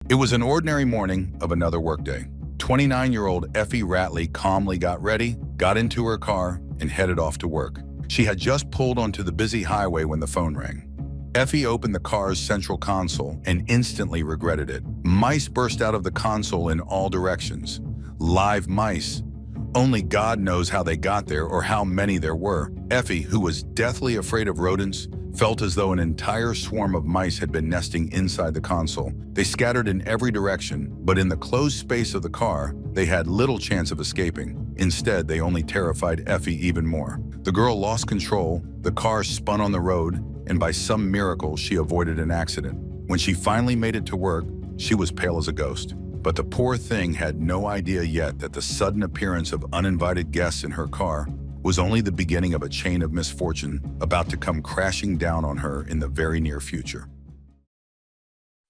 It was an ordinary morning of another workday. 29-year-old Effie Ratley calmly got ready, got into her car, and headed off to work. She had just pulled onto the busy highway when the phone rang. Effie opened the car's central console and instantly regretted it. Mice burst out of the console in all directions. Live mice. Only God knows how they got there or how many there were. Effie, who was deathly afraid of rodents, felt as though an entire swarm of mice had been nesting inside the console. They scattered in every direction, but in the closed space of the car, they had little chance of escaping. Instead, they only terrified Effie even more. The girl lost control, the car spun on the road, and by some miracle, she avoided an accident. When she finally made it to work, she was pale as a ghost. But the poor thing had no idea yet that the sudden appearance of uninvited guests in her car was only the beginning of a chain of misfortune about to come crashing down on her in the very near future.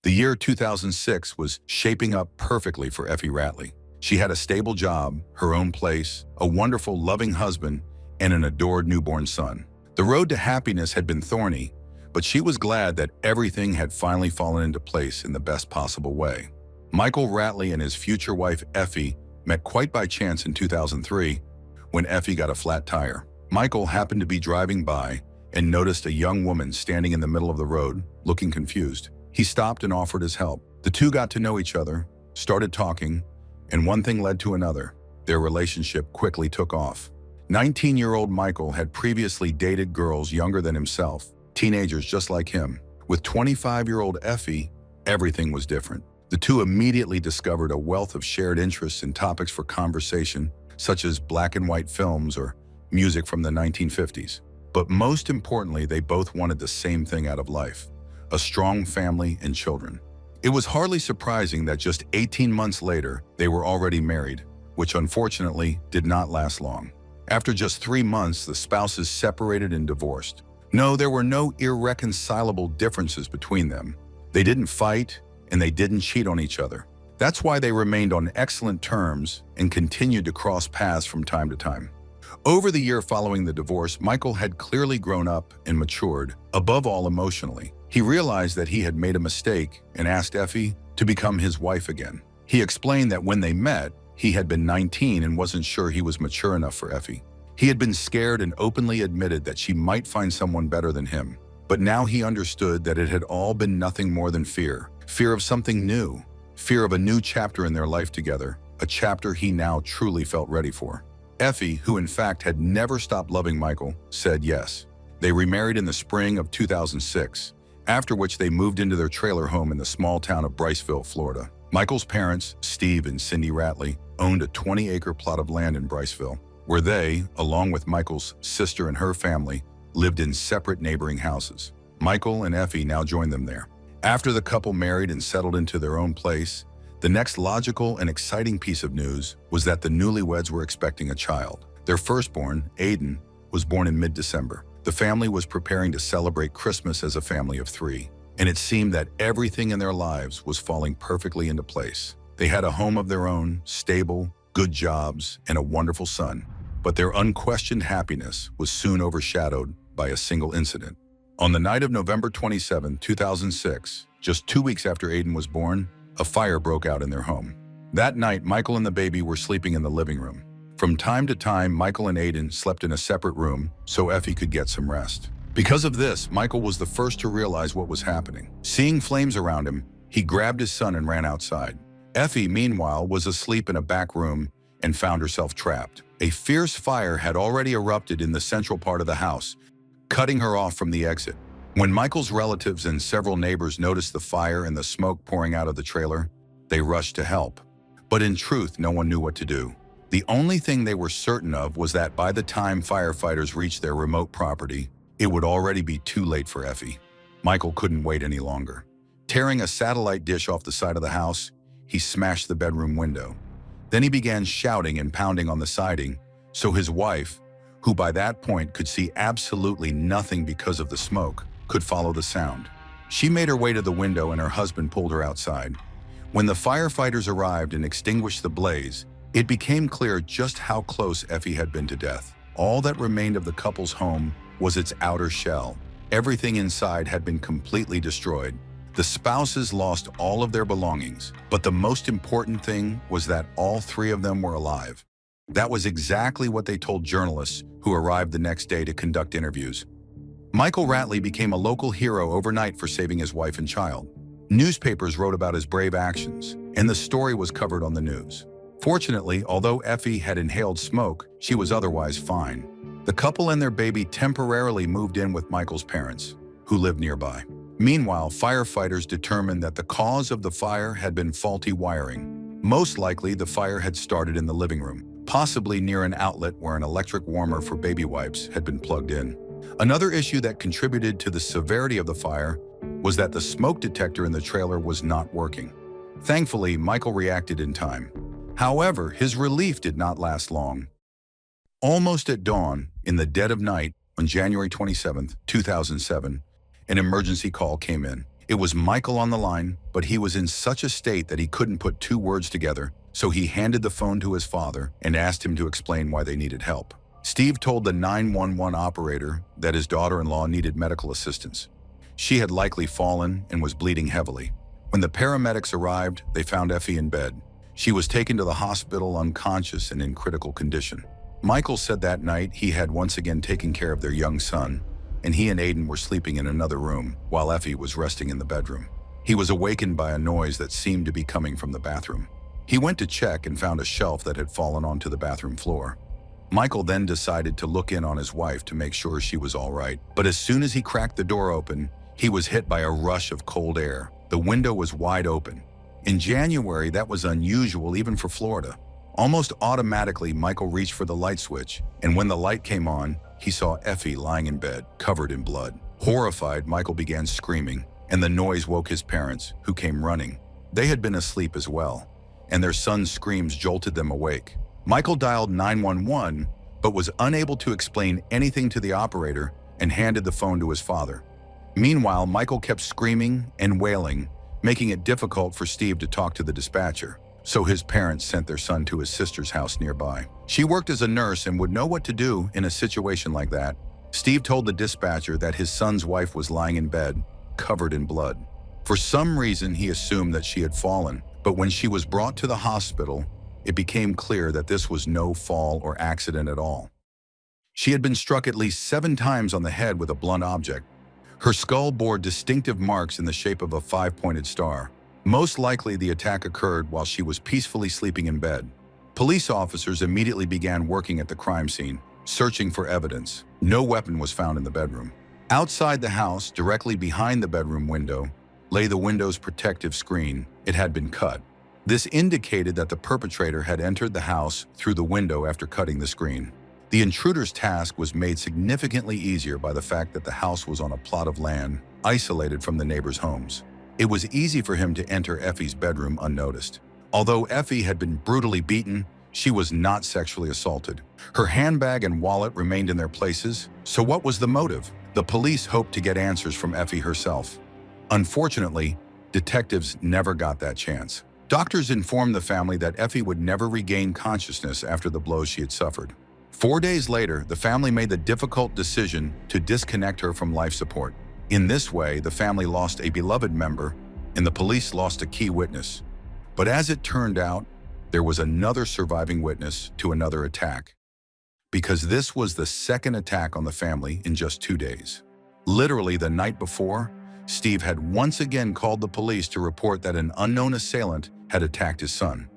The year 2006 was shaping up perfectly for Effie Ratley. She had a stable job, her own place, a wonderful, loving husband, and an adored newborn son. The road to happiness had been thorny, but she was glad that everything had finally fallen into place in the best possible way. Michael Ratley and his future wife Effie met quite by chance in 2003 when Effie got a flat tire. Michael happened to be driving by and noticed a young woman standing in the middle of the road, looking confused. He stopped and offered his help. The two got to know each other, started talking, and one thing led to another. Their relationship quickly took off. 19-year-old Michael had previously dated girls younger than himself, teenagers just like him. With 25-year-old Effie, everything was different. The two immediately discovered a wealth of shared interests and topics for conversation, such as black and white films or music from the 1950s. But most importantly, they both wanted the same thing out of life: a strong family and children. It was hardly surprising that just 18 months later, they were already married, which unfortunately did not last long. After just 3 months, the spouses separated and divorced. No, there were no irreconcilable differences between them. They didn't fight, and they didn't cheat on each other. That's why they remained on excellent terms and continued to cross paths from time to time. Over the year following the divorce, Michael had clearly grown up and matured, above all emotionally. He realized that he had made a mistake and asked Effie to become his wife again. He explained that when they met, he had been 19 and wasn't sure he was mature enough for Effie. He had been scared and openly admitted that she might find someone better than him. But now he understood that it had all been nothing more than fear. Fear of something new. Fear of a new chapter in their life together, a chapter he now truly felt ready for. Effie, who in fact had never stopped loving Michael, said yes. They remarried in the spring of 2006, after which they moved into their trailer home in the small town of Bryceville, Florida. Michael's parents, Steve and Cindy Ratley, owned a 20-acre plot of land in Bryceville, where they, along with Michael's sister and her family, lived in separate neighboring houses. Michael and Effie now joined them there. After the couple married and settled into their own place, the next logical and exciting piece of news was that the newlyweds were expecting a child. Their firstborn, Aiden, was born in mid-December. The family was preparing to celebrate Christmas as a family of 3, and it seemed that everything in their lives was falling perfectly into place. They had a home of their own, stable, good jobs, and a wonderful son. But their unquestioned happiness was soon overshadowed by a single incident. On the night of November 27, 2006, just 2 weeks after Aiden was born, a fire broke out in their home. That night, Michael and the baby were sleeping in the living room. From time to time, Michael and Aiden slept in a separate room so Effie could get some rest. Because of this, Michael was the first to realize what was happening. Seeing flames around him, he grabbed his son and ran outside. Effie, meanwhile, was asleep in a back room and found herself trapped. A fierce fire had already erupted in the central part of the house, cutting her off from the exit. When Michael's relatives and several neighbors noticed the fire and the smoke pouring out of the trailer, they rushed to help. But in truth, no one knew what to do. The only thing they were certain of was that by the time firefighters reached their remote property, it would already be too late for Effie. Michael couldn't wait any longer. Tearing a satellite dish off the side of the house, he smashed the bedroom window. Then he began shouting and pounding on the siding, so his wife, who by that point could see absolutely nothing because of the smoke, could follow the sound. She made her way to the window and her husband pulled her outside. When the firefighters arrived and extinguished the blaze, it became clear just how close Effie had been to death. All that remained of the couple's home was its outer shell. Everything inside had been completely destroyed. The spouses lost all of their belongings, but the most important thing was that all three of them were alive. That was exactly what they told journalists who arrived the next day to conduct interviews. Michael Ratley became a local hero overnight for saving his wife and child. Newspapers wrote about his brave actions, and the story was covered on the news. Fortunately, although Effie had inhaled smoke, she was otherwise fine. The couple and their baby temporarily moved in with Michael's parents, who lived nearby. Meanwhile, firefighters determined that the cause of the fire had been faulty wiring. Most likely, the fire had started in the living room, possibly near an outlet where an electric warmer for baby wipes had been plugged in. Another issue that contributed to the severity of the fire was that the smoke detector in the trailer was not working. Thankfully, Michael reacted in time. However, his relief did not last long. Almost at dawn, in the dead of night, on January 27, 2007, an emergency call came in. It was Michael on the line, but he was in such a state that he couldn't put two words together, so he handed the phone to his father and asked him to explain why they needed help. Steve told the 911 operator that his daughter-in-law needed medical assistance. She had likely fallen and was bleeding heavily. When the paramedics arrived, they found Effie in bed. She was taken to the hospital unconscious and in critical condition. Michael said that night he had once again taken care of their young son, and he and Aiden were sleeping in another room while Effie was resting in the bedroom. He was awakened by a noise that seemed to be coming from the bathroom. He went to check and found a shelf that had fallen onto the bathroom floor. Michael then decided to look in on his wife to make sure she was all right. But as soon as he cracked the door open, he was hit by a rush of cold air. The window was wide open. In January, that was unusual even for Florida. Almost automatically, Michael reached for the light switch, and when the light came on, he saw Effie lying in bed, covered in blood. Horrified, Michael began screaming, and the noise woke his parents, who came running. They had been asleep as well, and their son's screams jolted them awake. Michael dialed 911, but was unable to explain anything to the operator and handed the phone to his father. Meanwhile, Michael kept screaming and wailing, making it difficult for Steve to talk to the dispatcher. So his parents sent their son to his sister's house nearby. She worked as a nurse and would know what to do in a situation like that. Steve told the dispatcher that his son's wife was lying in bed, covered in blood. For some reason, he assumed that she had fallen, but when she was brought to the hospital, it became clear that this was no fall or accident at all. She had been struck at least 7 times on the head with a blunt object. Her skull bore distinctive marks in the shape of a 5-pointed star. Most likely, the attack occurred while she was peacefully sleeping in bed. Police officers immediately began working at the crime scene, searching for evidence. No weapon was found in the bedroom. Outside the house, directly behind the bedroom window, lay the window's protective screen. It had been cut. This indicated that the perpetrator had entered the house through the window after cutting the screen. The intruder's task was made significantly easier by the fact that the house was on a plot of land, isolated from the neighbors' homes. It was easy for him to enter Effie's bedroom unnoticed. Although Effie had been brutally beaten, she was not sexually assaulted. Her handbag and wallet remained in their places, so what was the motive? The police hoped to get answers from Effie herself. Unfortunately, detectives never got that chance. Doctors informed the family that Effie would never regain consciousness after the blows she had suffered. 4 days later, the family made the difficult decision to disconnect her from life support. In this way, the family lost a beloved member, and the police lost a key witness. But as it turned out, there was another surviving witness to another attack, because this was the second attack on the family in just 2 days. Literally the night before, Steve had once again called the police to report that an unknown assailant had attacked his son.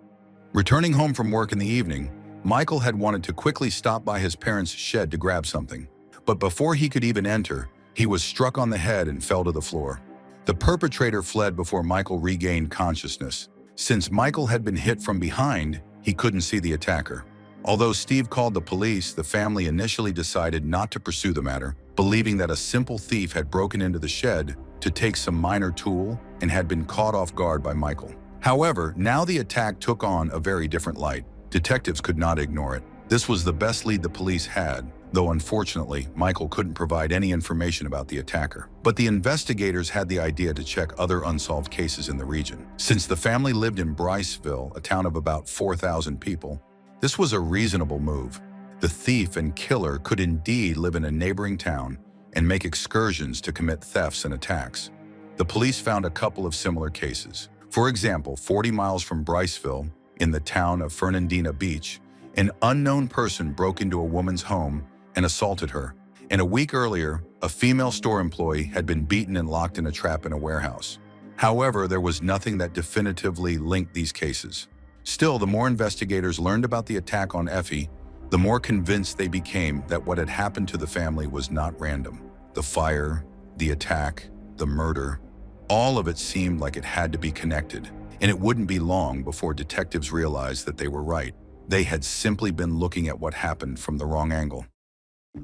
Returning home from work in the evening, Michael had wanted to quickly stop by his parents' shed to grab something. But before he could even enter, he was struck on the head and fell to the floor. The perpetrator fled before Michael regained consciousness. Since Michael had been hit from behind, he couldn't see the attacker. Although Steve called the police, the family initially decided not to pursue the matter, believing that a simple thief had broken into the shed to take some minor tool and had been caught off guard by Michael. However, now the attack took on a very different light. Detectives could not ignore it. This was the best lead the police had, though unfortunately, Michael couldn't provide any information about the attacker. But the investigators had the idea to check other unsolved cases in the region. Since the family lived in Bryceville, a town of about 4,000 people, this was a reasonable move. The thief and killer could indeed live in a neighboring town and make excursions to commit thefts and attacks. The police found a couple of similar cases. For example, 40 miles from Bryceville, in the town of Fernandina Beach, an unknown person broke into a woman's home and assaulted her. And a week earlier, a female store employee had been beaten and locked in a trap in a warehouse. However, there was nothing that definitively linked these cases. Still, the more investigators learned about the attack on Effie, the more convinced they became that what had happened to the family was not random. The fire, the attack, the murder, all of it seemed like it had to be connected, and it wouldn't be long before detectives realized that they were right. They had simply been looking at what happened from the wrong angle.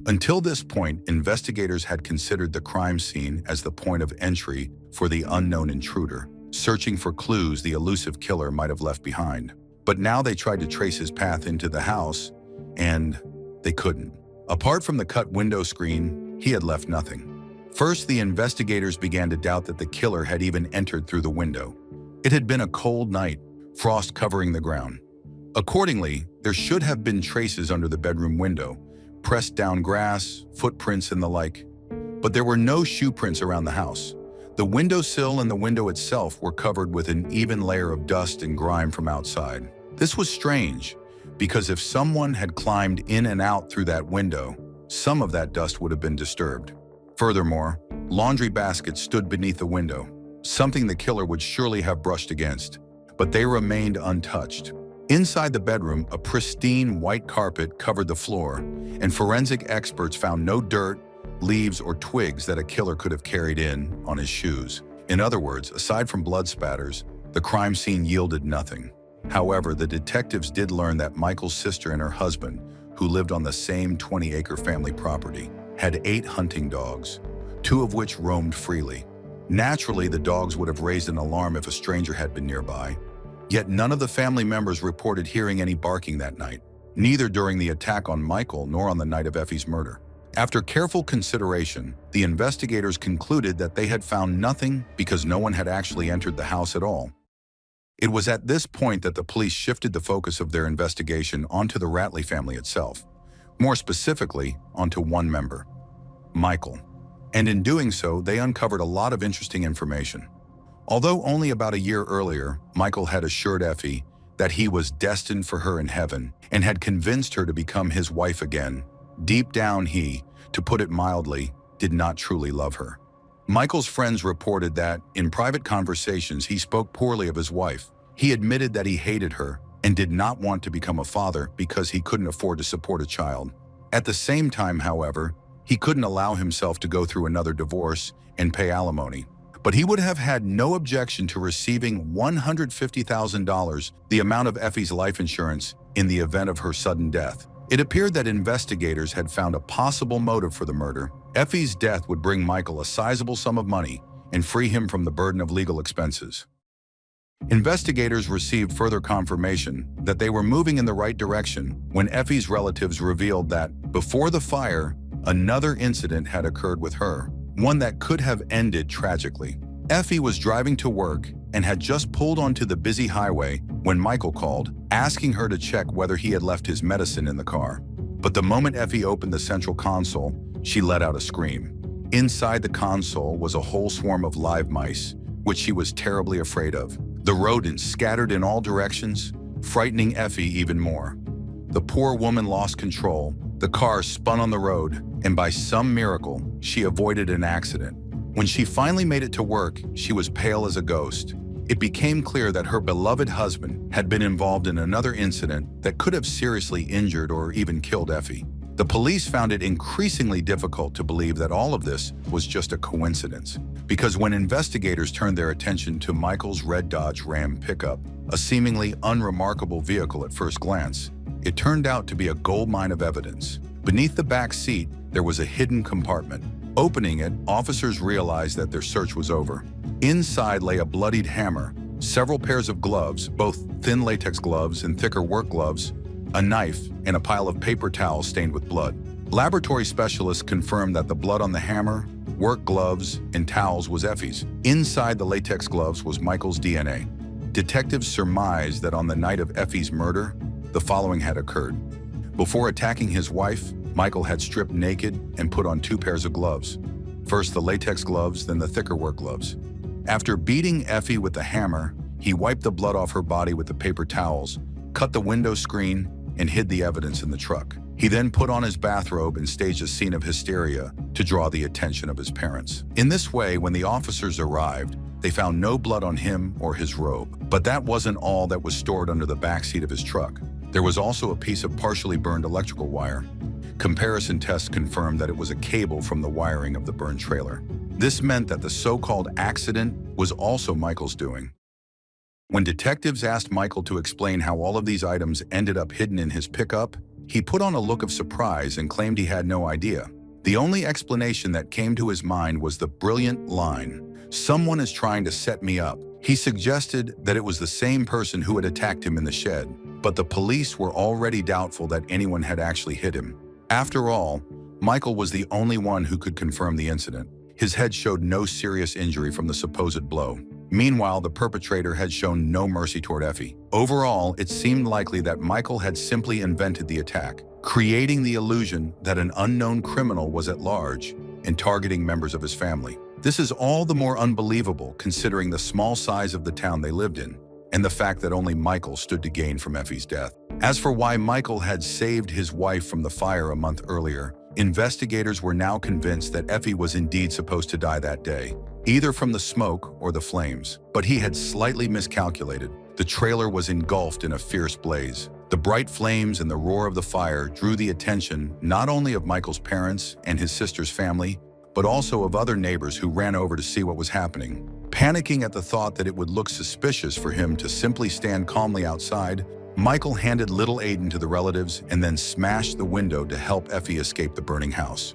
Until this point, investigators had considered the crime scene as the point of entry for the unknown intruder, searching for clues the elusive killer might have left behind. But now they tried to trace his path into the house, and they couldn't. Apart from the cut window screen, he had left nothing. First, the investigators began to doubt that the killer had even entered through the window. It had been a cold night, frost covering the ground. Accordingly, there should have been traces under the bedroom window, pressed down grass, footprints, and the like. But there were no shoe prints around the house. The windowsill and the window itself were covered with an even layer of dust and grime from outside. This was strange, because if someone had climbed in and out through that window, some of that dust would have been disturbed. Furthermore, laundry baskets stood beneath the window, something the killer would surely have brushed against, but they remained untouched. Inside the bedroom, a pristine white carpet covered the floor, and forensic experts found no dirt, leaves, or twigs that a killer could have carried in on his shoes. In other words, aside from blood spatters, the crime scene yielded nothing. However, the detectives did learn that Michael's sister and her husband, who lived on the same 20-acre family property, had 8 hunting dogs, 2 of which roamed freely. Naturally, the dogs would have raised an alarm if a stranger had been nearby. Yet none of the family members reported hearing any barking that night, neither during the attack on Michael nor on the night of Effie's murder. After careful consideration, the investigators concluded that they had found nothing because no one had actually entered the house at all. It was at this point that the police shifted the focus of their investigation onto the Rattley family itself, more specifically onto one member, Michael. And in doing so, they uncovered a lot of interesting information. Although only about a year earlier, Michael had assured Effie that he was destined for her in heaven and had convinced her to become his wife again, deep down he, to put it mildly, did not truly love her. Michael's friends reported that, in private conversations, he spoke poorly of his wife. He admitted that he hated her and did not want to become a father because he couldn't afford to support a child. At the same time, however, he couldn't allow himself to go through another divorce and pay alimony. But he would have had no objection to receiving $150,000, the amount of Effie's life insurance, in the event of her sudden death. It appeared that investigators had found a possible motive for the murder. Effie's death would bring Michael a sizable sum of money and free him from the burden of legal expenses. Investigators received further confirmation that they were moving in the right direction when Effie's relatives revealed that, before the fire, another incident had occurred with her, one that could have ended tragically. Effie was driving to work and had just pulled onto the busy highway when Michael called, asking her to check whether he had left his medicine in the car. But the moment Effie opened the central console, she let out a scream. Inside the console was a whole swarm of live mice, which she was terribly afraid of. The rodents scattered in all directions, frightening Effie even more. The poor woman lost control, the car spun on the road, and by some miracle, she avoided an accident. When she finally made it to work, she was pale as a ghost. It became clear that her beloved husband had been involved in another incident that could have seriously injured or even killed Effie. The police found it increasingly difficult to believe that all of this was just a coincidence, because when investigators turned their attention to Michael's red Dodge Ram pickup, a seemingly unremarkable vehicle at first glance, it turned out to be a goldmine of evidence. Beneath the back seat, there was a hidden compartment. Opening it, officers realized that their search was over. Inside lay a bloodied hammer, several pairs of gloves, both thin latex gloves and thicker work gloves, a knife, and a pile of paper towels stained with blood. Laboratory specialists confirmed that the blood on the hammer, work gloves, and towels was Effie's. Inside the latex gloves was Michael's DNA. Detectives surmised that on the night of Effie's murder, the following had occurred. Before attacking his wife, Michael had stripped naked and put on 2 pairs of gloves. First the latex gloves, then the thicker work gloves. After beating Effie with the hammer, he wiped the blood off her body with the paper towels, cut the window screen, and hid the evidence in the truck. He then put on his bathrobe and staged a scene of hysteria to draw the attention of his parents. In this way, when the officers arrived, they found no blood on him or his robe. But that wasn't all that was stored under the backseat of his truck. There was also a piece of partially burned electrical wire. Comparison tests confirmed that it was a cable from the wiring of the burned trailer. This meant that the so-called accident was also Michael's doing. When detectives asked Michael to explain how all of these items ended up hidden in his pickup, he put on a look of surprise and claimed he had no idea. The only explanation that came to his mind was the brilliant line, "Someone is trying to set me up." He suggested that it was the same person who had attacked him in the shed, but the police were already doubtful that anyone had actually hit him. After all, Michael was the only one who could confirm the incident. His head showed no serious injury from the supposed blow. Meanwhile, the perpetrator had shown no mercy toward Effie. Overall, it seemed likely that Michael had simply invented the attack, creating the illusion that an unknown criminal was at large and targeting members of his family. This is all the more unbelievable considering the small size of the town they lived in, and the fact that only Michael stood to gain from Effie's death. As for why Michael had saved his wife from the fire a month earlier, investigators were now convinced that Effie was indeed supposed to die that day, either from the smoke or the flames. But he had slightly miscalculated. The trailer was engulfed in a fierce blaze. The bright flames and the roar of the fire drew the attention not only of Michael's parents and his sister's family, but also of other neighbors who ran over to see what was happening. Panicking at the thought that it would look suspicious for him to simply stand calmly outside, Michael handed little Aiden to the relatives and then smashed the window to help Effie escape the burning house.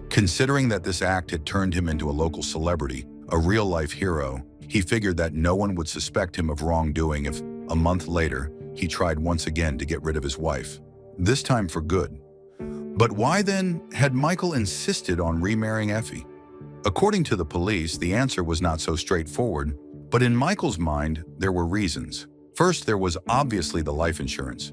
Considering that this act had turned him into a local celebrity, a real-life hero, he figured that no one would suspect him of wrongdoing if, a month later, he tried once again to get rid of his wife, this time for good. But why then had Michael insisted on remarrying Effie? According to the police, the answer was not so straightforward, but in Michael's mind, there were reasons. First, there was obviously the life insurance.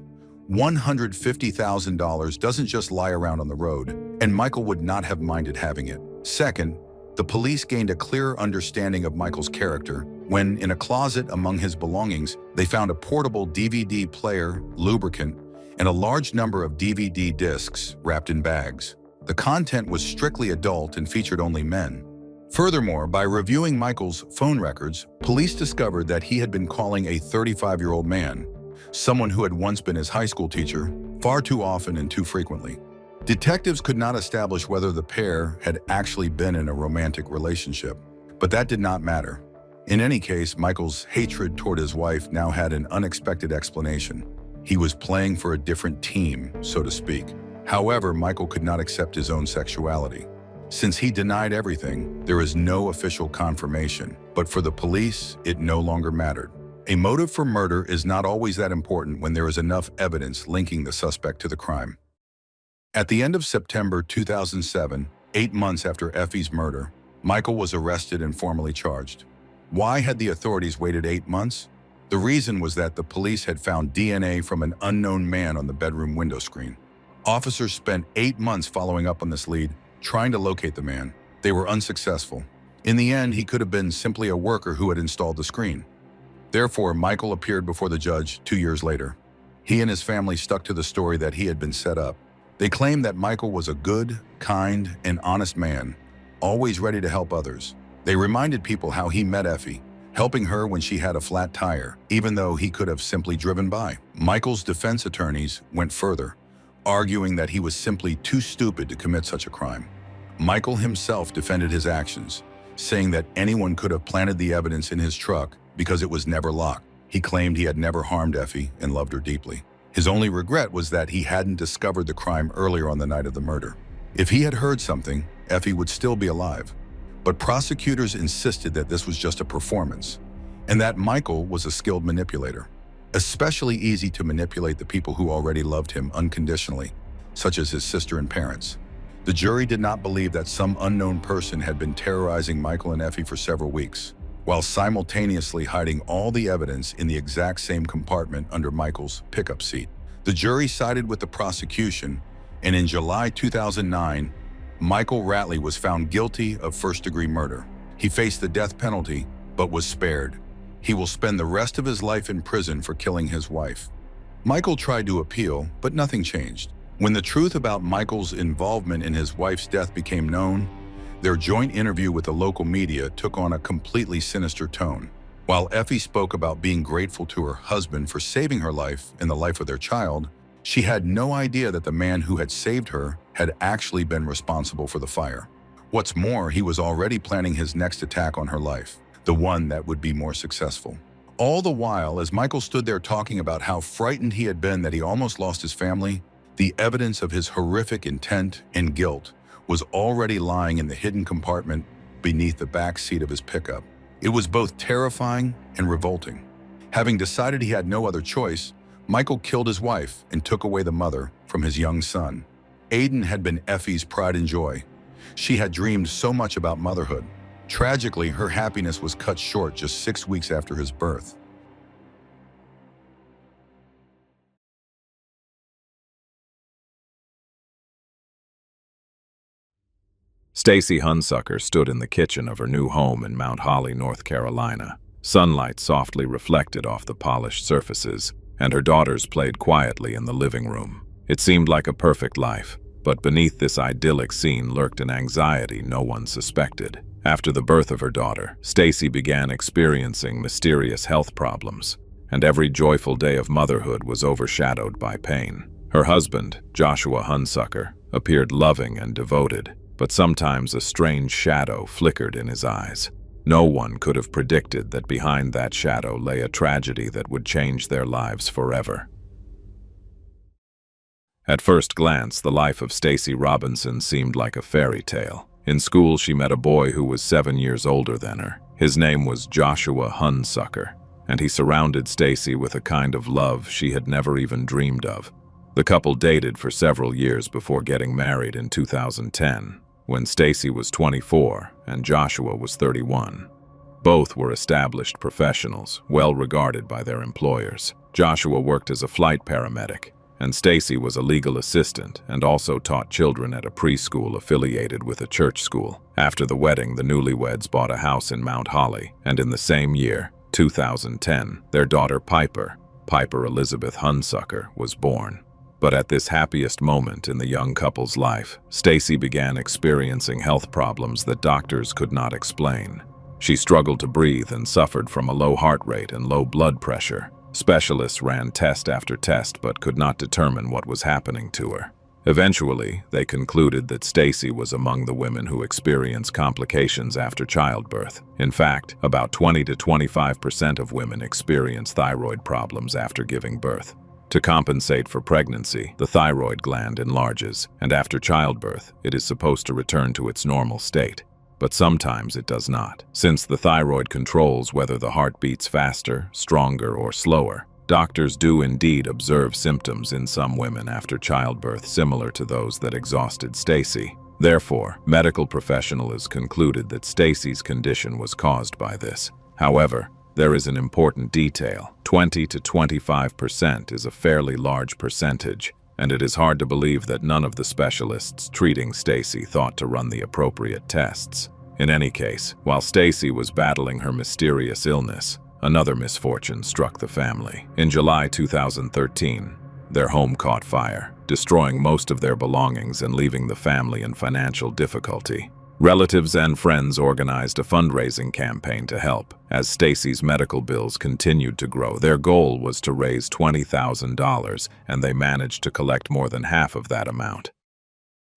$150,000 doesn't just lie around on the road, and Michael would not have minded having it. Second, the police gained a clearer understanding of Michael's character when, in a closet among his belongings, they found a portable DVD player, lubricant, and a large number of DVD discs wrapped in bags. The content was strictly adult and featured only men. Furthermore, by reviewing Michael's phone records, police discovered that he had been calling a 35-year-old man, someone who had once been his high school teacher, far too often and too frequently. Detectives could not establish whether the pair had actually been in a romantic relationship, but that did not matter. In any case, Michael's hatred toward his wife now had an unexpected explanation. He was playing for a different team, so to speak. However, Michael could not accept his own sexuality. Since he denied everything, there is no official confirmation, but for the police, it no longer mattered. A motive for murder is not always that important when there is enough evidence linking the suspect to the crime. At the end of September 2007, 8 months after Effie's murder, Michael was arrested and formally charged. Why had the authorities waited 8 months? The reason was that the police had found DNA from an unknown man on the bedroom window screen. Officers spent 8 months following up on this lead, trying to locate the man. They were unsuccessful. In the end, he could have been simply a worker who had installed the screen. Therefore, Michael appeared before the judge 2 years later. He and his family stuck to the story that he had been set up. They claimed that Michael was a good, kind, and honest man, always ready to help others. They reminded people how he met Effie, helping her when she had a flat tire, even though he could have simply driven by. Michael's defense attorneys went further, arguing that he was simply too stupid to commit such a crime. Michael himself defended his actions, saying that anyone could have planted the evidence in his truck because it was never locked. He claimed he had never harmed Effie and loved her deeply. His only regret was that he hadn't discovered the crime earlier on the night of the murder. If he had heard something, Effie would still be alive. But prosecutors insisted that this was just a performance, and that Michael was a skilled manipulator, especially easy to manipulate the people who already loved him unconditionally, such as his sister and parents. The jury did not believe that some unknown person had been terrorizing Michael and Effie for several weeks, while simultaneously hiding all the evidence in the exact same compartment under Michael's pickup seat. The jury sided with the prosecution, and in July 2009, Michael Rattley was found guilty of first-degree murder. He faced the death penalty, but was spared. He will spend the rest of his life in prison for killing his wife. Michael tried to appeal, but nothing changed. When the truth about Michael's involvement in his wife's death became known, their joint interview with the local media took on a completely sinister tone. While Effie spoke about being grateful to her husband for saving her life and the life of their child, she had no idea that the man who had saved her had actually been responsible for the fire. What's more, he was already planning his next attack on her life, the one that would be more successful. All the while, as Michael stood there talking about how frightened he had been that he almost lost his family, the evidence of his horrific intent and guilt was already lying in the hidden compartment beneath the back seat of his pickup. It was both terrifying and revolting. Having decided he had no other choice, Michael killed his wife and took away the mother from his young son. Aiden had been Effie's pride and joy. She had dreamed so much about motherhood. Tragically, her happiness was cut short just 6 weeks after his birth. Stacy Hunsucker stood in the kitchen of her new home in Mount Holly, North Carolina. Sunlight softly reflected off the polished surfaces, and her daughters played quietly in the living room. It seemed like a perfect life, but beneath this idyllic scene lurked an anxiety no one suspected. After the birth of her daughter, Stacy began experiencing mysterious health problems, and every joyful day of motherhood was overshadowed by pain. Her husband, Joshua Hunsucker, appeared loving and devoted, but sometimes a strange shadow flickered in his eyes. No one could have predicted that behind that shadow lay a tragedy that would change their lives forever. At first glance, the life of Stacy Robinson seemed like a fairy tale. In school, she met a boy who was 7 years older than her. His name was Joshua Hunsucker, and he surrounded Stacy with a kind of love she had never even dreamed of. The couple dated for several years before getting married in 2010, when Stacy was 24 and Joshua was 31. Both were established professionals, well regarded by their employers. Joshua worked as a flight paramedic, and Stacy was a legal assistant and also taught children at a preschool affiliated with a church school. After the wedding, the newlyweds bought a house in Mount Holly, and in the same year, 2010, their daughter Piper Elizabeth Hunsucker, was born. But at this happiest moment in the young couple's life, Stacy began experiencing health problems that doctors could not explain. She struggled to breathe and suffered from a low heart rate and low blood pressure. Specialists ran test after test but could not determine what was happening to her. Eventually, they concluded that Stacy was among the women who experience complications after childbirth. In fact, about 20 to 25% of women experience thyroid problems after giving birth. To compensate for pregnancy, the thyroid gland enlarges, and after childbirth, it is supposed to return to its normal state. But sometimes it does not. Since the thyroid controls whether the heart beats faster, stronger, or slower, doctors do indeed observe symptoms in some women after childbirth similar to those that exhausted Stacy. Therefore, medical professionals concluded that Stacy's condition was caused by this. However, there is an important detail. 20 to 25% is a fairly large percentage, and it is hard to believe that none of the specialists treating Stacy thought to run the appropriate tests. In any case, while Stacy was battling her mysterious illness, another misfortune struck the family. In July 2013, their home caught fire, destroying most of their belongings and leaving the family in financial difficulty. Relatives and friends organized a fundraising campaign to help. As Stacy's medical bills continued to grow, their goal was to raise $20,000, and they managed to collect more than half of that amount.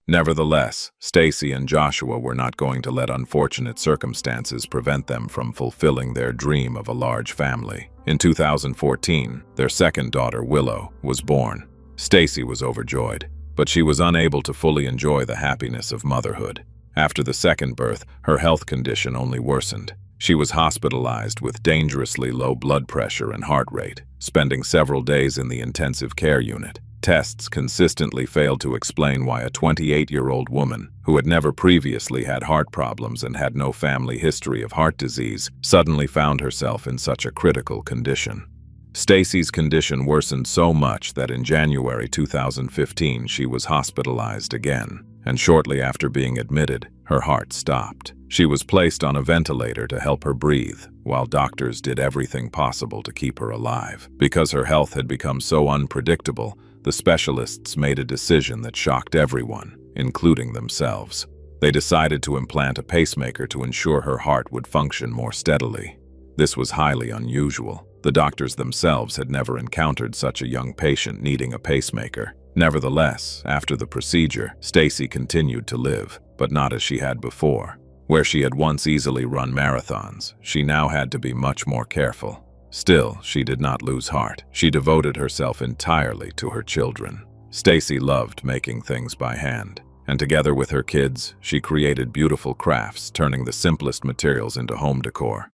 Nevertheless, Stacy and Joshua were not going to let unfortunate circumstances prevent them from fulfilling their dream of a large family. In 2014, their second daughter, Willow, was born. Stacy was overjoyed, but she was unable to fully enjoy the happiness of motherhood. After the second birth, her health condition only worsened. She was hospitalized with dangerously low blood pressure and heart rate, spending several days in the intensive care unit. Tests consistently failed to explain why a 28-year-old woman, who had never previously had heart problems and had no family history of heart disease, suddenly found herself in such a critical condition. Stacy's condition worsened so much that in January 2015 she was hospitalized again, and shortly after being admitted, her heart stopped. She was placed on a ventilator to help her breathe, while doctors did everything possible to keep her alive. Because her health had become so unpredictable, the specialists made a decision that shocked everyone, including themselves. They decided to implant a pacemaker to ensure her heart would function more steadily. This was highly unusual. The doctors themselves had never encountered such a young patient needing a pacemaker. Nevertheless, after the procedure, Stacy continued to live, but not as she had before. Where she had once easily run marathons, she now had to be much more careful. Still, she did not lose heart. She devoted herself entirely to her children. Stacy loved making things by hand, and together with her kids, she created beautiful crafts, turning the simplest materials into home decor.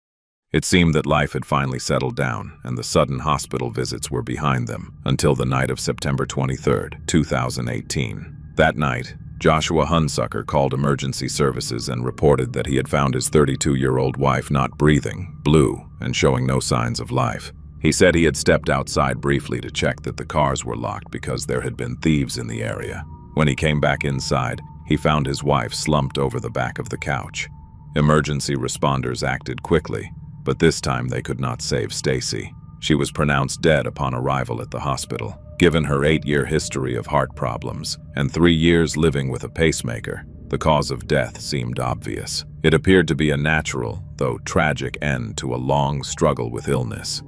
It seemed that life had finally settled down, and the sudden hospital visits were behind them, until the night of September 23, 2018. That night, Joshua Hunsucker called emergency services and reported that he had found his 32-year-old wife not breathing, blue, and showing no signs of life. He said he had stepped outside briefly to check that the cars were locked because there had been thieves in the area. When he came back inside, he found his wife slumped over the back of the couch. Emergency responders acted quickly, but this time they could not save Stacy. She was pronounced dead upon arrival at the hospital. Given her 8-year history of heart problems and 3 years living with a pacemaker, the cause of death seemed obvious. It appeared to be a natural, though tragic, end to a long struggle with illness.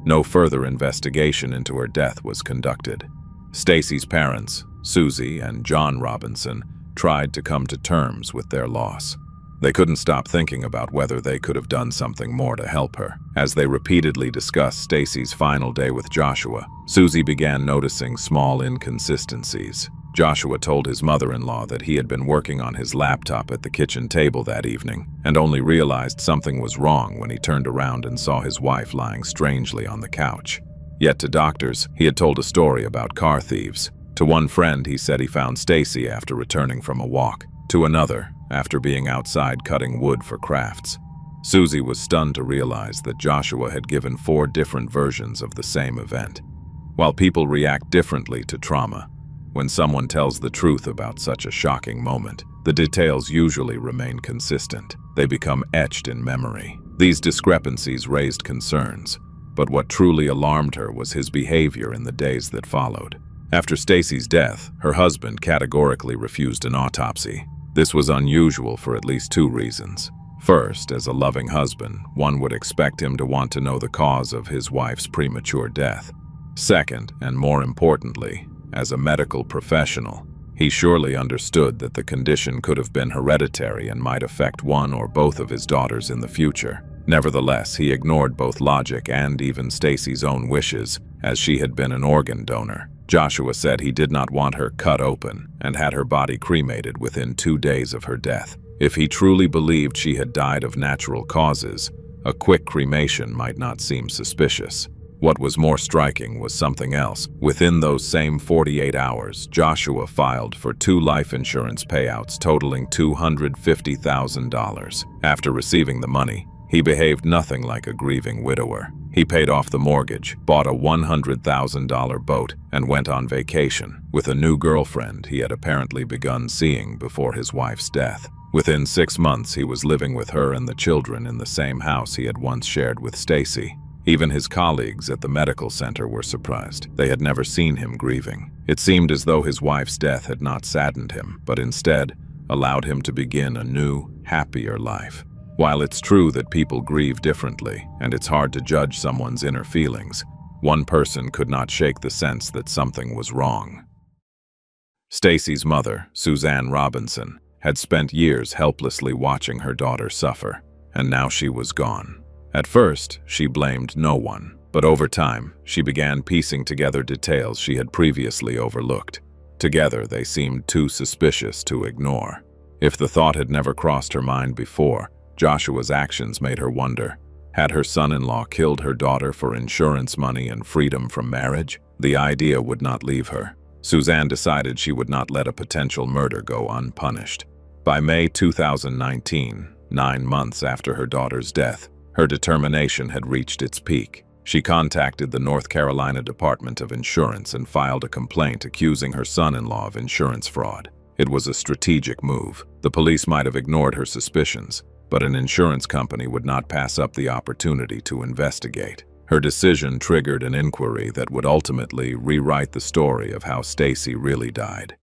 No further investigation into her death was conducted. Stacy's parents, Susie and John Robinson, tried to come to terms with their loss. They couldn't stop thinking about whether they could have done something more to help her. As they repeatedly discussed Stacy's final day with Joshua, Susie began noticing small inconsistencies. Joshua told his mother-in-law that he had been working on his laptop at the kitchen table that evening and only realized something was wrong when he turned around and saw his wife lying strangely on the couch. Yet to doctors, he had told a story about car thieves. To one friend, he said he found Stacy after returning from a walk. To another, after being outside cutting wood for crafts. Susie was stunned to realize that Joshua had given 4 different versions of the same event. While people react differently to trauma, when someone tells the truth about such a shocking moment, the details usually remain consistent. They become etched in memory. These discrepancies raised concerns, but what truly alarmed her was his behavior in the days that followed. After Stacy's death, her husband categorically refused an autopsy. This was unusual for at least 2 reasons. First, as a loving husband, one would expect him to want to know the cause of his wife's premature death. Second, and more importantly, as a medical professional, he surely understood that the condition could have been hereditary and might affect one or both of his daughters in the future. Nevertheless, he ignored both logic and even Stacy's own wishes, as she had been an organ donor. Joshua said he did not want her cut open and had her body cremated within 2 days of her death. If he truly believed she had died of natural causes, a quick cremation might not seem suspicious. What was more striking was something else. Within those same 48 hours, Joshua filed for 2 life insurance payouts totaling $250,000. After receiving the money, he behaved nothing like a grieving widower. He paid off the mortgage, bought a $100,000 boat, and went on vacation with a new girlfriend he had apparently begun seeing before his wife's death. Within 6 months, he was living with her and the children in the same house he had once shared with Stacy. Even his colleagues at the medical center were surprised. They had never seen him grieving. It seemed as though his wife's death had not saddened him, but instead allowed him to begin a new, happier life. While it's true that people grieve differently, and it's hard to judge someone's inner feelings, one person could not shake the sense that something was wrong. Stacy's mother, Suzanne Robinson, had spent years helplessly watching her daughter suffer, and now she was gone. At first, she blamed no one, but over time, she began piecing together details she had previously overlooked. Together, they seemed too suspicious to ignore. If the thought had never crossed her mind before, Joshua's actions made her wonder. Had her son-in-law killed her daughter for insurance money and freedom from marriage? The idea would not leave her. Suzanne decided she would not let a potential murder go unpunished. By May 2019, 9 months after her daughter's death, her determination had reached its peak. She contacted the North Carolina Department of Insurance and filed a complaint accusing her son-in-law of insurance fraud. It was a strategic move. The police might have ignored her suspicions, but an insurance company would not pass up the opportunity to investigate. Her decision triggered an inquiry that would ultimately rewrite the story of how Stacy really died.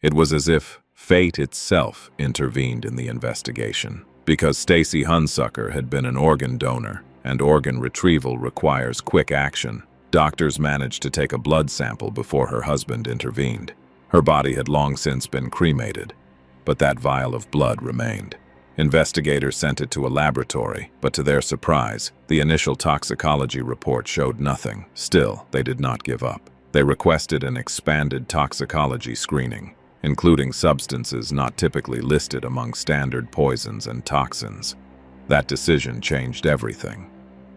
It was as if fate itself intervened in the investigation. Because Stacy Hunsucker had been an organ donor, and organ retrieval requires quick action, doctors managed to take a blood sample before her husband intervened. Her body had long since been cremated, but that vial of blood remained. Investigators sent it to a laboratory, but to their surprise, the initial toxicology report showed nothing. Still, they did not give up. They requested an expanded toxicology screening, including substances not typically listed among standard poisons and toxins. That decision changed everything.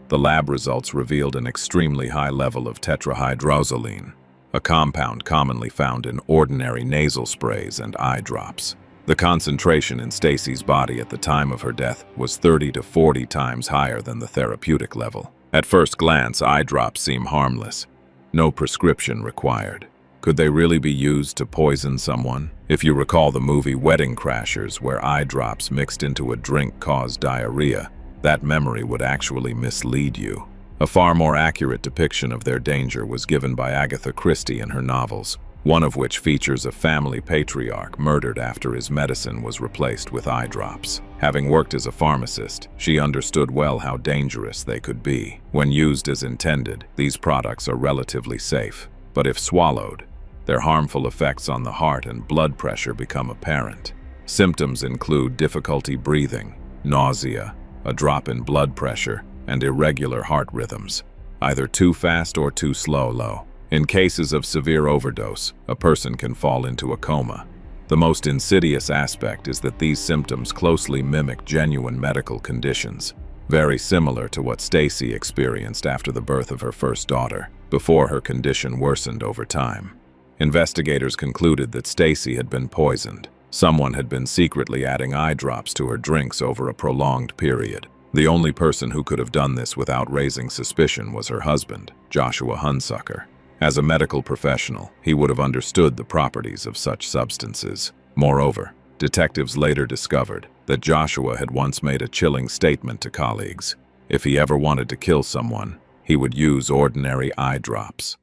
The lab results revealed an extremely high level of tetrahydrozoline, a compound commonly found in ordinary nasal sprays and eye drops. The concentration in Stacy's body at the time of her death was 30 to 40 times higher than the therapeutic level. At first glance, eye drops seem harmless. No prescription required. Could they really be used to poison someone? If you recall the movie Wedding Crashers, where eye drops mixed into a drink caused diarrhea, that memory would actually mislead you. A far more accurate depiction of their danger was given by Agatha Christie in her novels, one of which features a family patriarch murdered after his medicine was replaced with eye drops. Having worked as a pharmacist, she understood well how dangerous they could be. When used as intended, these products are relatively safe, but if swallowed, their harmful effects on the heart and blood pressure become apparent. Symptoms include difficulty breathing, nausea, a drop in blood pressure, and irregular heart rhythms, either too fast or too slow. In cases of severe overdose, a person can fall into a coma. The most insidious aspect is that these symptoms closely mimic genuine medical conditions, very similar to what Stacy experienced after the birth of her first daughter, before her condition worsened over time. Investigators concluded that Stacy had been poisoned. Someone had been secretly adding eye drops to her drinks over a prolonged period. The only person who could have done this without raising suspicion was her husband, Joshua Hunsucker. As a medical professional, he would have understood the properties of such substances. Moreover, detectives later discovered that Joshua had once made a chilling statement to colleagues. If he ever wanted to kill someone, he would use ordinary eye drops.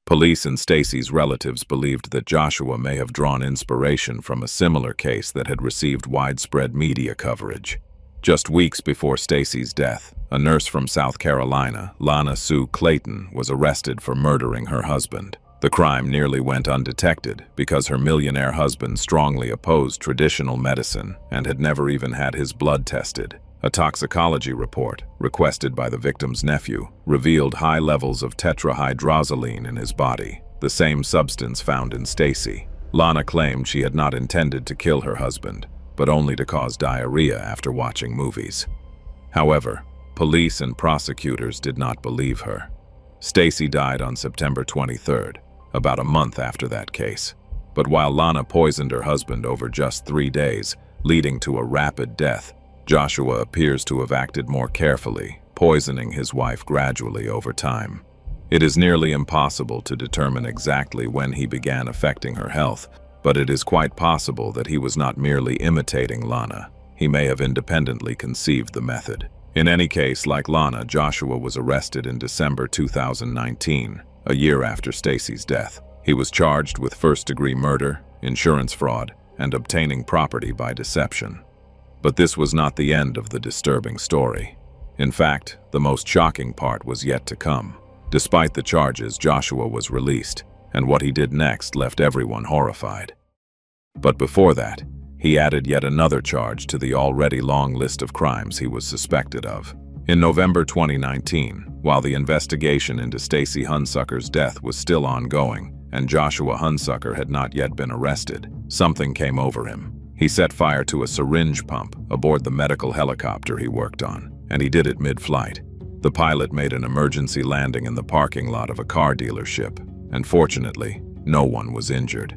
Police and Stacy's relatives believed that Joshua may have drawn inspiration from a similar case that had received widespread media coverage. Just weeks before Stacy's death, a nurse from South Carolina, Lana Sue Clayton, was arrested for murdering her husband. The crime nearly went undetected because her millionaire husband strongly opposed traditional medicine and had never even had his blood tested. A toxicology report, requested by the victim's nephew, revealed high levels of tetrahydrozoline in his body, the same substance found in Stacy. Lana claimed she had not intended to kill her husband, but only to cause diarrhea after watching movies. However, police and prosecutors did not believe her. Stacy died on September 23rd, about a month after that case. But while Lana poisoned her husband over just 3 days, leading to a rapid death, Joshua appears to have acted more carefully, poisoning his wife gradually over time. It is nearly impossible to determine exactly when he began affecting her health, but it is quite possible that he was not merely imitating Lana. He may have independently conceived the method. In any case, like Lana, Joshua was arrested in December 2019, a year after Stacy's death. He was charged with first-degree murder, insurance fraud, and obtaining property by deception. But this was not the end of the disturbing story. In fact, the most shocking part was yet to come. Despite the charges, Joshua was released, and what he did next left everyone horrified. But before that, he added yet another charge to the already long list of crimes he was suspected of. In November 2019, while the investigation into Stacy Hunsucker's death was still ongoing, and Joshua Hunsucker had not yet been arrested, something came over him. He set fire to a syringe pump aboard the medical helicopter he worked on, and he did it mid-flight. The pilot made an emergency landing in the parking lot of a car dealership, and fortunately, no one was injured.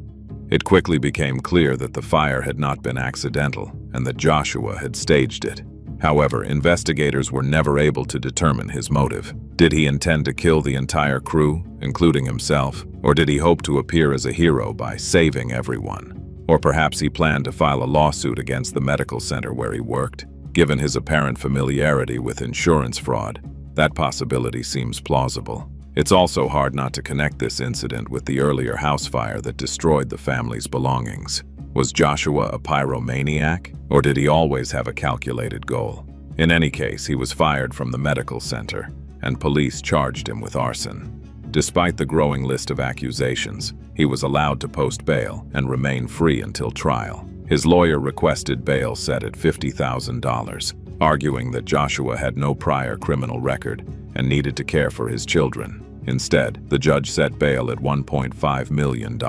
It quickly became clear that the fire had not been accidental and that Joshua had staged it. However, investigators were never able to determine his motive. Did he intend to kill the entire crew, including himself, or did he hope to appear as a hero by saving everyone? Or perhaps he planned to file a lawsuit against the medical center where he worked. Given his apparent familiarity with insurance fraud, that possibility seems plausible. It's also hard not to connect this incident with the earlier house fire that destroyed the family's belongings. Was Joshua a pyromaniac, or did he always have a calculated goal? In any case, he was fired from the medical center, and police charged him with arson. Despite the growing list of accusations, he was allowed to post bail and remain free until trial. His lawyer requested bail set at $50,000, arguing that Joshua had no prior criminal record and needed to care for his children. Instead, the judge set bail at $1.5 million.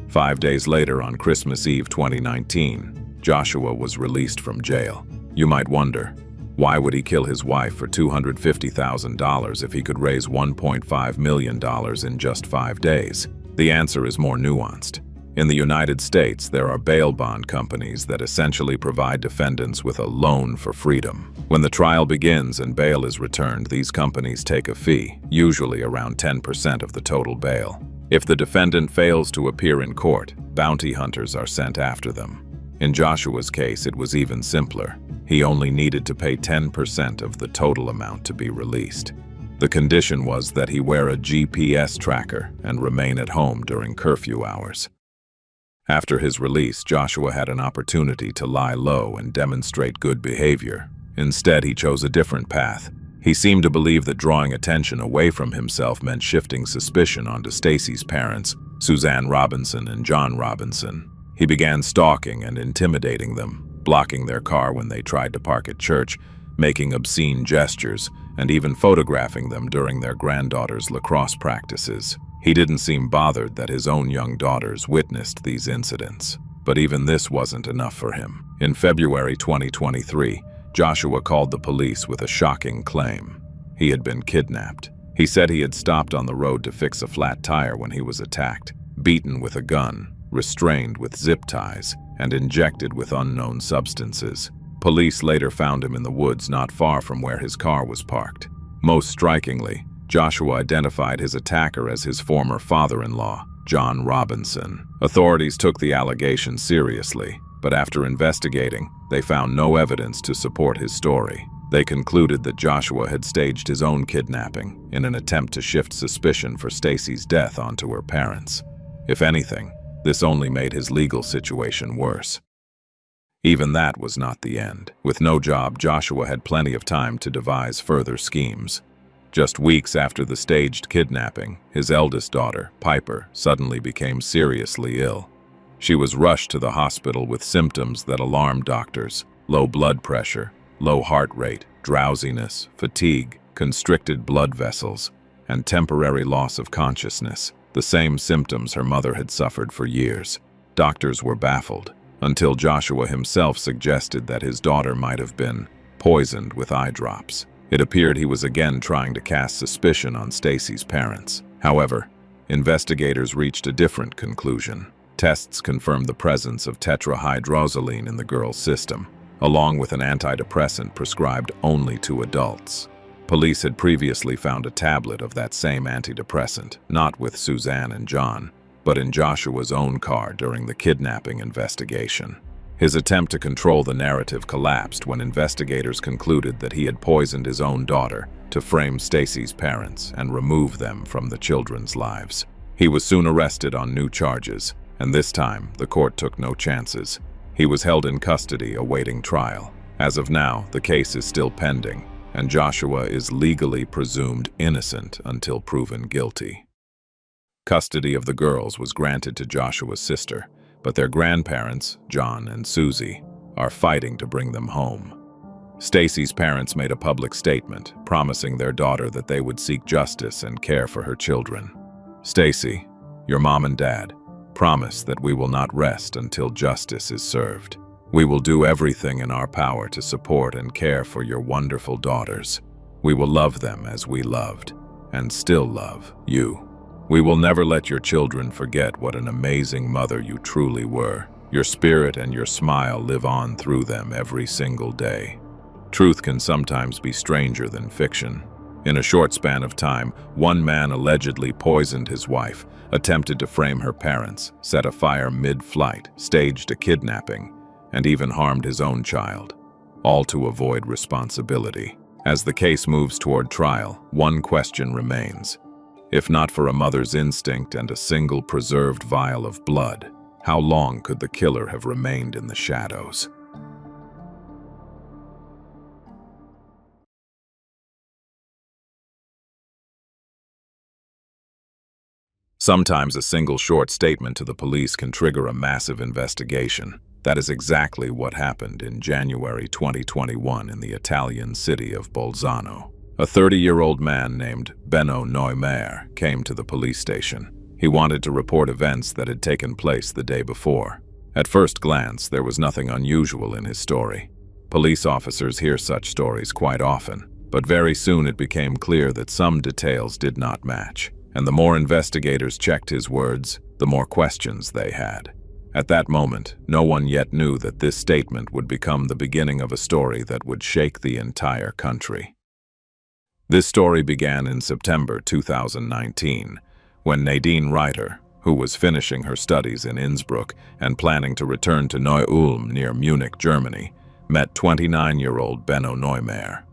5 days later, on Christmas Eve 2019, Joshua was released from jail. You might wonder, why would he kill his wife for $250,000 if he could raise $1.5 million in just 5 days? The answer is more nuanced. In the United States, there are bail bond companies that essentially provide defendants with a loan for freedom. When the trial begins and bail is returned, these companies take a fee, usually around 10% of the total bail. If the defendant fails to appear in court, bounty hunters are sent after them. In Joshua's case, it was even simpler. He only needed to pay 10% of the total amount to be released. The condition was that he wear a GPS tracker and remain at home during curfew hours. After his release, Joshua had an opportunity to lie low and demonstrate good behavior. Instead, he chose a different path. He seemed to believe that drawing attention away from himself meant shifting suspicion onto Stacy's parents, Suzanne Robinson and John Robinson. He began stalking and intimidating them, blocking their car when they tried to park at church, making obscene gestures, and even photographing them during their granddaughter's lacrosse practices. He didn't seem bothered that his own young daughters witnessed these incidents. But even this wasn't enough for him. In February 2023, Joshua called the police with a shocking claim. He had been kidnapped. He said he had stopped on the road to fix a flat tire when he was attacked, beaten with a gun, restrained with zip ties, and injected with unknown substances. Police later found him in the woods not far from where his car was parked. Most strikingly, Joshua identified his attacker as his former father-in-law, John Robinson. Authorities took the allegation seriously, but after investigating, they found no evidence to support his story. They concluded that Joshua had staged his own kidnapping in an attempt to shift suspicion for Stacy's death onto her parents. If anything, this only made his legal situation worse. Even that was not the end. With no job, Joshua had plenty of time to devise further schemes. Just weeks after the staged kidnapping, his eldest daughter, Piper, suddenly became seriously ill. She was rushed to the hospital with symptoms that alarmed doctors: low blood pressure, low heart rate, drowsiness, fatigue, constricted blood vessels, and temporary loss of consciousness, the same symptoms her mother had suffered for years. Doctors were baffled, until Joshua himself suggested that his daughter might have been poisoned with eye drops. It appeared he was again trying to cast suspicion on Stacy's parents. However, investigators reached a different conclusion. Tests confirmed the presence of tetrahydrozoline in the girl's system, along with an antidepressant prescribed only to adults. Police had previously found a tablet of that same antidepressant, not with Suzanne and John, but in Joshua's own car during the kidnapping investigation. His attempt to control the narrative collapsed when investigators concluded that he had poisoned his own daughter to frame Stacy's parents and remove them from the children's lives. He was soon arrested on new charges, and this time the court took no chances. He was held in custody awaiting trial. As of now, the case is still pending, and Joshua is legally presumed innocent until proven guilty. Custody of the girls was granted to Joshua's sister, but their grandparents, John and Susie, are fighting to bring them home. Stacy's parents made a public statement, promising their daughter that they would seek justice and care for her children. "Stacy, your mom and dad, promise that we will not rest until justice is served. We will do everything in our power to support and care for your wonderful daughters. We will love them as we loved, and still love, you. We will never let your children forget what an amazing mother you truly were. Your spirit and your smile live on through them every single day. Truth can sometimes be stranger than fiction. In a short span of time, one man allegedly poisoned his wife, attempted to frame her parents, set a fire mid-flight, staged a kidnapping, and even harmed his own child, all to avoid responsibility. As the case moves toward trial, one question remains. If not for a mother's instinct and a single preserved vial of blood, how long could the killer have remained in the shadows? Sometimes a single short statement to the police can trigger a massive investigation. That is exactly what happened in January 2021 in the Italian city of Bolzano. A 30-year-old man named Benno Neumayer came to the police station. He wanted to report events that had taken place the day before. At first glance, there was nothing unusual in his story. Police officers hear such stories quite often, but very soon it became clear that some details did not match. And the more investigators checked his words, the more questions they had. At that moment, no one yet knew that this statement would become the beginning of a story that would shake the entire country. This story began in September 2019, when Nadine Reiter, who was finishing her studies in Innsbruck and planning to return to Neu-Ulm near Munich, Germany, met 29-year-old Benno Neumayer.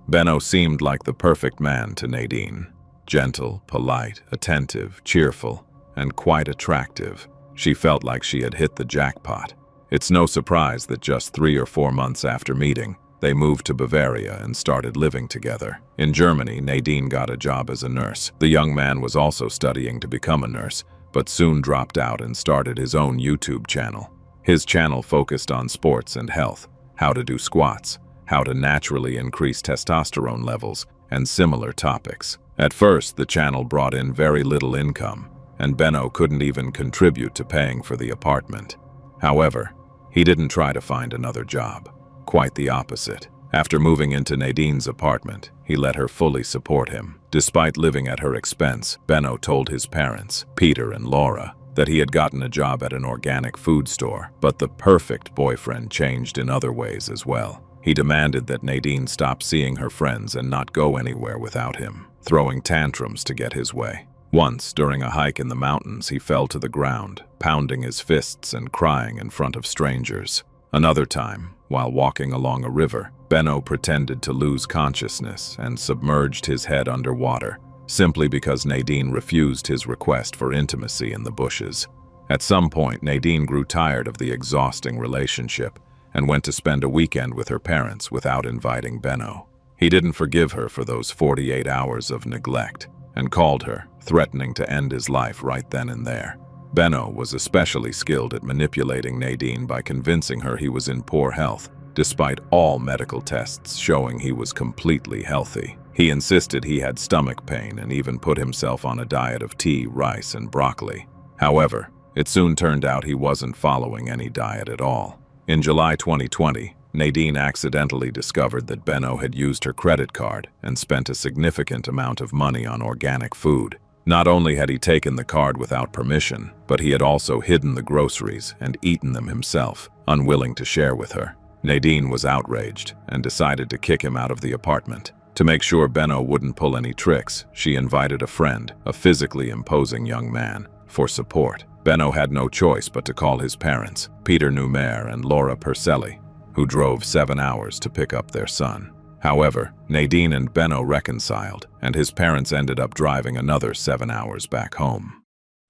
Benno seemed like the perfect man to Nadine. Gentle, polite, attentive, cheerful, and quite attractive. She felt like she had hit the jackpot. It's no surprise that just 3 or 4 months after meeting, they moved to Bavaria and started living together. In Germany, Nadine got a job as a nurse. The young man was also studying to become a nurse, but soon dropped out and started his own YouTube channel. His channel focused on sports and health, how to do squats, how to naturally increase testosterone levels, and similar topics. At first, the channel brought in very little income, and Benno couldn't even contribute to paying for the apartment. However, he didn't try to find another job. Quite the opposite. After moving into Nadine's apartment, he let her fully support him. Despite living at her expense, Benno told his parents, Peter and Laura, that he had gotten a job at an organic food store, but the perfect boyfriend changed in other ways as well. He demanded that Nadine stop seeing her friends and not go anywhere without him, throwing tantrums to get his way. Once, during a hike in the mountains, he fell to the ground, pounding his fists and crying in front of strangers. Another time, while walking along a river, Benno pretended to lose consciousness and submerged his head underwater, simply because Nadine refused his request for intimacy in the bushes. At some point, Nadine grew tired of the exhausting relationship and went to spend a weekend with her parents without inviting Benno. He didn't forgive her for those 48 hours of neglect and called her, threatening to end his life right then and there. Benno was especially skilled at manipulating Nadine by convincing her he was in poor health, despite all medical tests showing he was completely healthy. He insisted he had stomach pain and even put himself on a diet of tea, rice, and broccoli. However, it soon turned out he wasn't following any diet at all. In July 2020, Nadine accidentally discovered that Benno had used her credit card and spent a significant amount of money on organic food. Not only had he taken the card without permission, but he had also hidden the groceries and eaten them himself, unwilling to share with her. Nadine was outraged and decided to kick him out of the apartment. To make sure Benno wouldn't pull any tricks, she invited a friend, a physically imposing young man, for support. Benno had no choice but to call his parents, Peter Neumayer and Laura Perselli, who drove 7 hours to pick up their son. However, Nadine and Benno reconciled, and his parents ended up driving another 7 hours back home.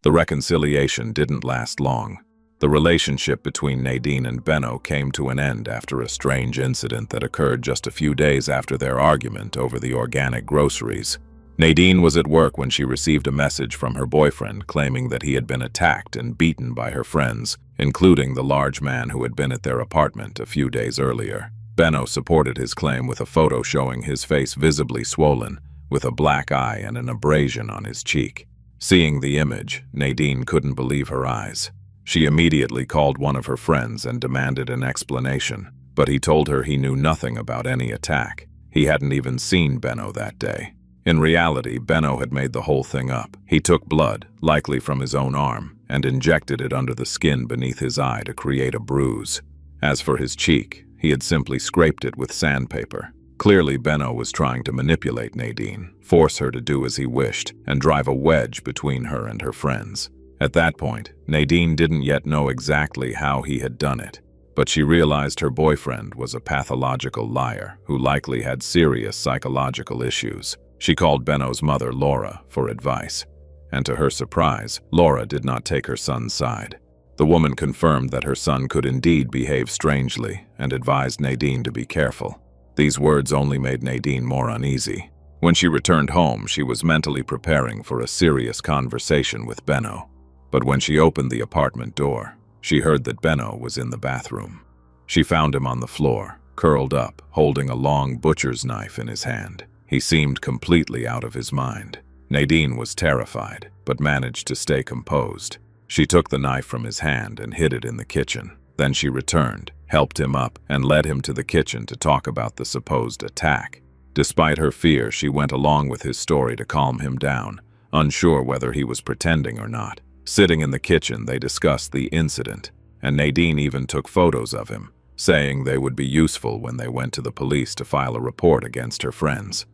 The reconciliation didn't last long. The relationship between Nadine and Benno came to an end after a strange incident that occurred just a few days after their argument over the organic groceries. Nadine was at work when she received a message from her boyfriend claiming that he had been attacked and beaten by her friends, including the large man who had been at their apartment a few days earlier. Benno supported his claim with a photo showing his face visibly swollen, with a black eye and an abrasion on his cheek. Seeing the image, Nadine couldn't believe her eyes. She immediately called one of her friends and demanded an explanation, but he told her he knew nothing about any attack. He hadn't even seen Benno that day. In reality, Benno had made the whole thing up. He took blood, likely from his own arm, and injected it under the skin beneath his eye to create a bruise. As for his cheek, he had simply scraped it with sandpaper. Clearly, Benno was trying to manipulate Nadine, force her to do as he wished, and drive a wedge between her and her friends. At that point, Nadine didn't yet know exactly how he had done it, but she realized her boyfriend was a pathological liar who likely had serious psychological issues. She called Benno's mother, Laura, for advice, and to her surprise, Laura did not take her son's side. The woman confirmed that her son could indeed behave strangely and advised Nadine to be careful. These words only made Nadine more uneasy. When she returned home, she was mentally preparing for a serious conversation with Benno. But when she opened the apartment door, she heard that Benno was in the bathroom. She found him on the floor, curled up, holding a long butcher's knife in his hand. He seemed completely out of his mind. Nadine was terrified, but managed to stay composed. She took the knife from his hand and hid it in the kitchen. Then she returned, helped him up, and led him to the kitchen to talk about the supposed attack. Despite her fear, she went along with his story to calm him down, unsure whether he was pretending or not. Sitting in the kitchen, they discussed the incident, and Nadine even took photos of him, saying they would be useful when they went to the police to file a report against her friends.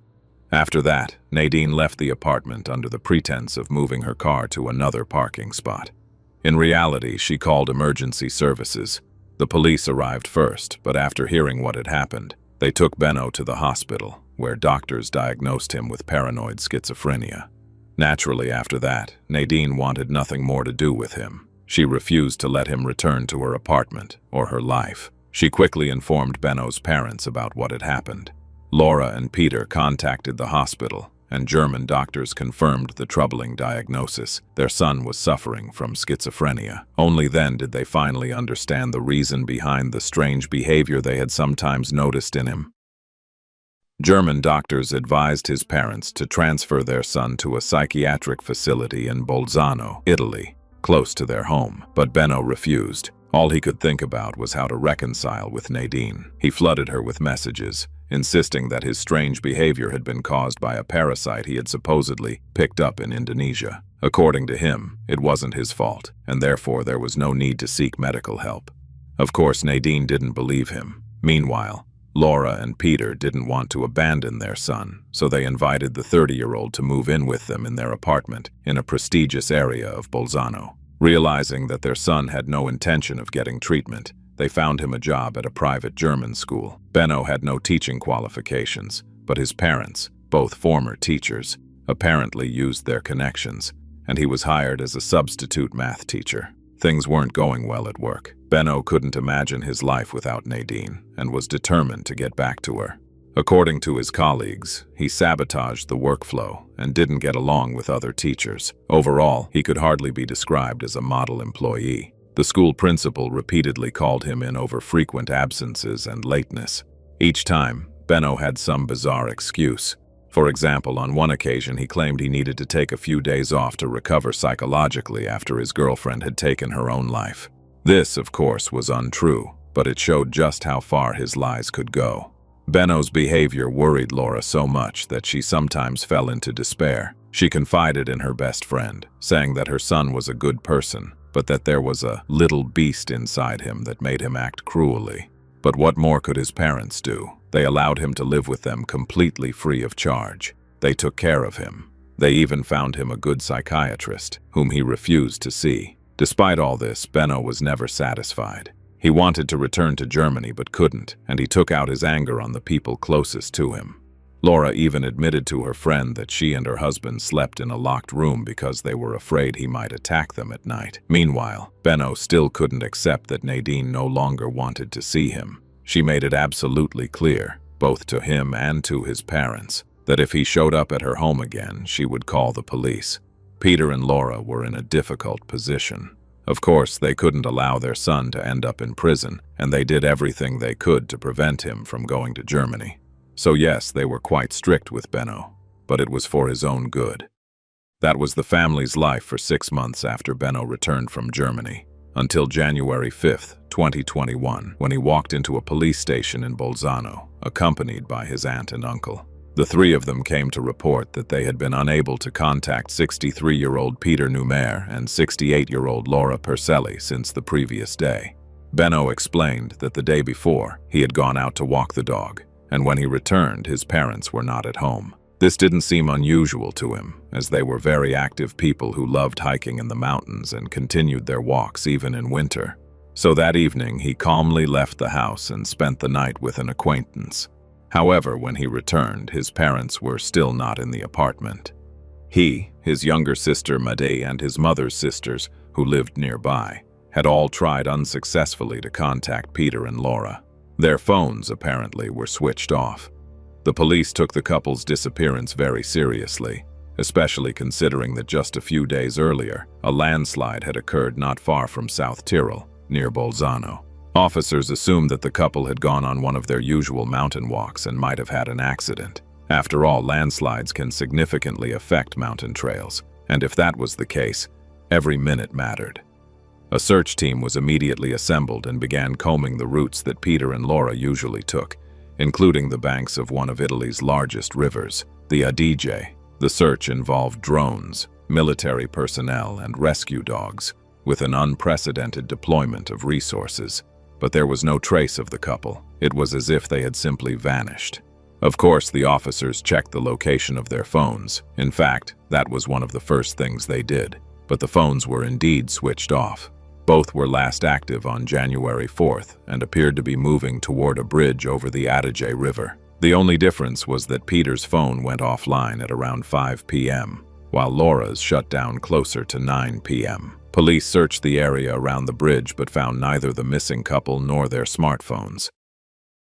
After that, Nadine left the apartment under the pretense of moving her car to another parking spot. In reality, she called emergency services. The police arrived first, but after hearing what had happened, they took Benno to the hospital, where doctors diagnosed him with paranoid schizophrenia. Naturally, after that, Nadine wanted nothing more to do with him. She refused to let him return to her apartment or her life. She quickly informed Benno's parents about what had happened. Laura and Peter contacted the hospital, and German doctors confirmed the troubling diagnosis. Their son was suffering from schizophrenia. Only then did they finally understand the reason behind the strange behavior they had sometimes noticed in him. German doctors advised his parents to transfer their son to a psychiatric facility in Bolzano, Italy, close to their home. But Benno refused. All he could think about was how to reconcile with Nadine. He flooded her with messages, insisting that his strange behavior had been caused by a parasite he had supposedly picked up in Indonesia. According to him, it wasn't his fault, and therefore there was no need to seek medical help. Of course, Nadine didn't believe him. Meanwhile, Laura and Peter didn't want to abandon their son, so they invited the 30-year-old to move in with them in their apartment in a prestigious area of Bolzano. Realizing that their son had no intention of getting treatment, they found him a job at a private German school. Benno had no teaching qualifications, but his parents, both former teachers, apparently used their connections, and he was hired as a substitute math teacher. Things weren't going well at work. Benno couldn't imagine his life without Nadine and was determined to get back to her. According to his colleagues, he sabotaged the workflow and didn't get along with other teachers. Overall, he could hardly be described as a model employee. The school principal repeatedly called him in over frequent absences and lateness. Each time, Benno had some bizarre excuse. For example, on one occasion he claimed he needed to take a few days off to recover psychologically after his girlfriend had taken her own life. This, of course, was untrue, but it showed just how far his lies could go. Benno's behavior worried Laura so much that she sometimes fell into despair. She confided in her best friend, saying that her son was a good person, but that there was a little beast inside him that made him act cruelly. But what more could his parents do? They allowed him to live with them completely free of charge. They took care of him. They even found him a good psychiatrist, whom he refused to see. Despite all this, Benno was never satisfied. He wanted to return to Germany but couldn't, and he took out his anger on the people closest to him. Laura even admitted to her friend that she and her husband slept in a locked room because they were afraid he might attack them at night. Meanwhile, Benno still couldn't accept that Nadine no longer wanted to see him. She made it absolutely clear, both to him and to his parents, that if he showed up at her home again, she would call the police. Peter and Laura were in a difficult position. Of course, they couldn't allow their son to end up in prison, and they did everything they could to prevent him from going to Germany. So yes, they were quite strict with Benno, but it was for his own good. That was the family's life for 6 months after Benno returned from Germany, until January 5th, 2021, when he walked into a police station in Bolzano, accompanied by his aunt and uncle. The three of them came to report that they had been unable to contact 63-year-old Peter Numer and 68-year-old Laura Perselli since the previous day. Benno explained that the day before, he had gone out to walk the dog. and when he returned, his parents were not at home. This didn't seem unusual to him, as they were very active people who loved hiking in the mountains and continued their walks even in winter. So that evening, he calmly left the house and spent the night with an acquaintance. However, when he returned, his parents were still not in the apartment. He, his younger sister Made, and his mother's sisters, who lived nearby, had all tried unsuccessfully to contact Peter and Laura. Their phones, apparently, were switched off. The police took the couple's disappearance very seriously, especially considering that just a few days earlier, a landslide had occurred not far from South Tyrol, near Bolzano. Officers assumed that the couple had gone on one of their usual mountain walks and might have had an accident. After all, landslides can significantly affect mountain trails, and if that was the case, every minute mattered. A search team was immediately assembled and began combing the routes that Peter and Laura usually took, including the banks of one of Italy's largest rivers, the Adige. The search involved drones, military personnel, and rescue dogs, with an unprecedented deployment of resources. But there was no trace of the couple. It was as if they had simply vanished. Of course, the officers checked the location of their phones. In fact, that was one of the first things they did. But the phones were indeed switched off. Both were last active on January 4th and appeared to be moving toward a bridge over the Adige River. The only difference was that Peter's phone went offline at around 5 p.m., while Laura's shut down closer to 9 p.m. Police searched the area around the bridge but found neither the missing couple nor their smartphones.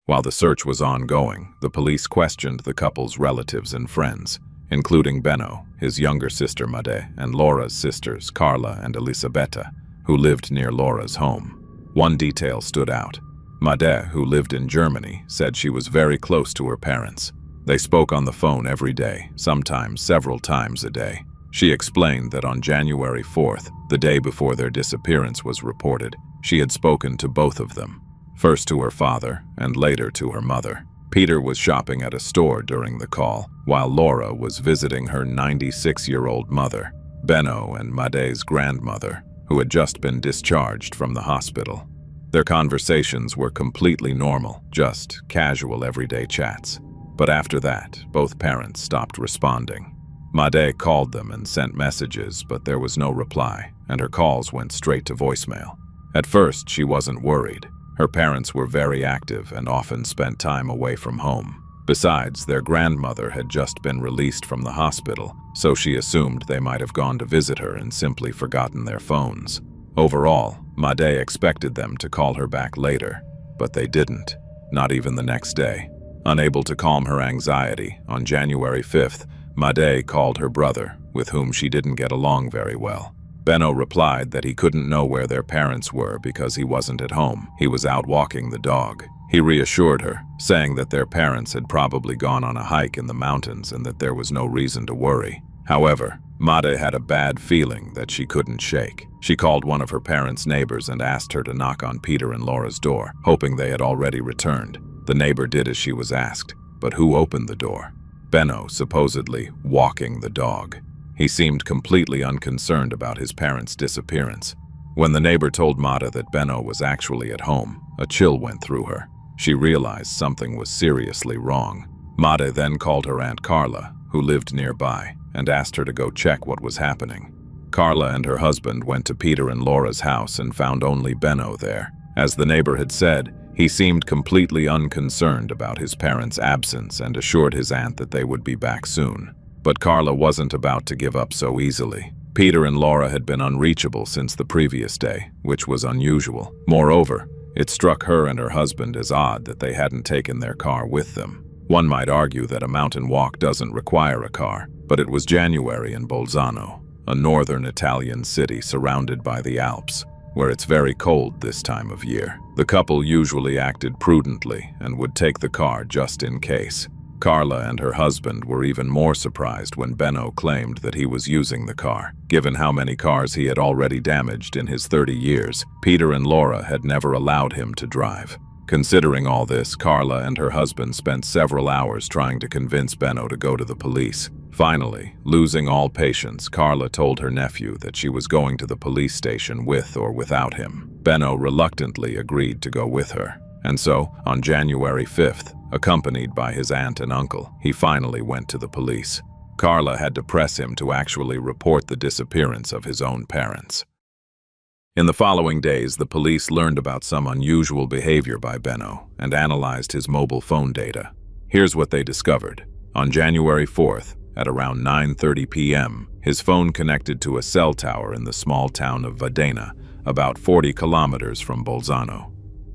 While the search was ongoing, the police questioned the couple's relatives and friends, including Benno, his younger sister Made, and Laura's sisters Carla and Elisabetta, who lived near Laura's home. One detail stood out. Made, who lived in Germany, said she was very close to her parents. They spoke on the phone every day, sometimes several times a day. She explained that on January 4th, the day before their disappearance was reported, she had spoken to both of them, first to her father and later to her mother. Peter was shopping at a store during the call, while Laura was visiting her 96-year-old mother, Benno and Made's grandmother, who had just been discharged from the hospital. Their conversations were completely normal, just casual everyday chats. But after that, both parents stopped responding. Made called them and sent messages, but there was no reply, and her calls went straight to voicemail. At first, she wasn't worried. Her parents were very active and often spent time away from home. Besides, their grandmother had just been released from the hospital, so she assumed they might have gone to visit her and simply forgotten their phones. Overall, Made expected them to call her back later, but they didn't, not even the next day. Unable to calm her anxiety, on January 5th, Made called her brother, with whom she didn't get along very well. Benno replied that he couldn't know where their parents were because he wasn't at home. He was out walking the dog. He reassured her, saying that their parents had probably gone on a hike in the mountains and that there was no reason to worry. However, Made had a bad feeling that she couldn't shake. She called one of her parents' neighbors and asked her to knock on Peter and Laura's door, hoping they had already returned. The neighbor did as she was asked, but who opened the door? Benno, supposedly walking the dog. He seemed completely unconcerned about his parents' disappearance. When the neighbor told Made that Benno was actually at home, a chill went through her. She realized something was seriously wrong. Made then called her Aunt Carla, who lived nearby, and asked her to go check what was happening. Carla and her husband went to Peter and Laura's house and found only Benno there. As the neighbor had said, he seemed completely unconcerned about his parents' absence and assured his aunt that they would be back soon. But Carla wasn't about to give up so easily. Peter and Laura had been unreachable since the previous day, which was unusual. Moreover, it struck her and her husband as odd that they hadn't taken their car with them. One might argue that a mountain walk doesn't require a car, but it was January in Bolzano, a northern Italian city surrounded by the Alps, where it's very cold this time of year. The couple usually acted prudently and would take the car just in case. Carla and her husband were even more surprised when Benno claimed that he was using the car. Given how many cars he had already damaged in his 30 years, Peter and Laura had never allowed him to drive. Considering all this, Carla and her husband spent several hours trying to convince Benno to go to the police. Finally, losing all patience, Carla told her nephew that she was going to the police station with or without him. Benno reluctantly agreed to go with her. And so, on January 5th, accompanied by his aunt and uncle, he finally went to the police. Carla had to press him to actually report the disappearance of his own parents. In the following days, the police learned about some unusual behavior by Benno and analyzed his mobile phone data. Here's what they discovered. On January 4th, at around 9:30 p.m., his phone connected to a cell tower in the small town of Vadena, about 40 kilometers from Bolzano.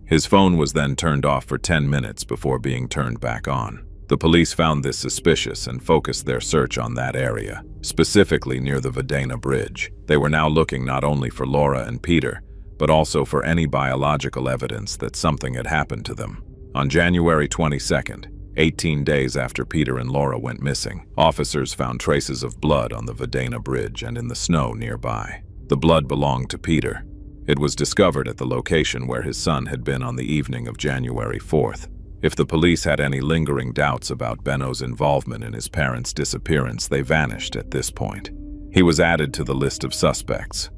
His phone was then turned off for 10 minutes before being turned back on. The police found this suspicious and focused their search on that area, specifically near the Vadena Bridge. They were now looking not only for Laura and Peter, but also for any biological evidence that something had happened to them. On January 22nd, 18 days after Peter and Laura went missing, officers found traces of blood on the Vadena Bridge and in the snow nearby. The blood belonged to Peter. It was discovered at the location where his son had been on the evening of January 4th. If the police had any lingering doubts about Benno's involvement in his parents' disappearance, they vanished at this point. He was added to the list of suspects.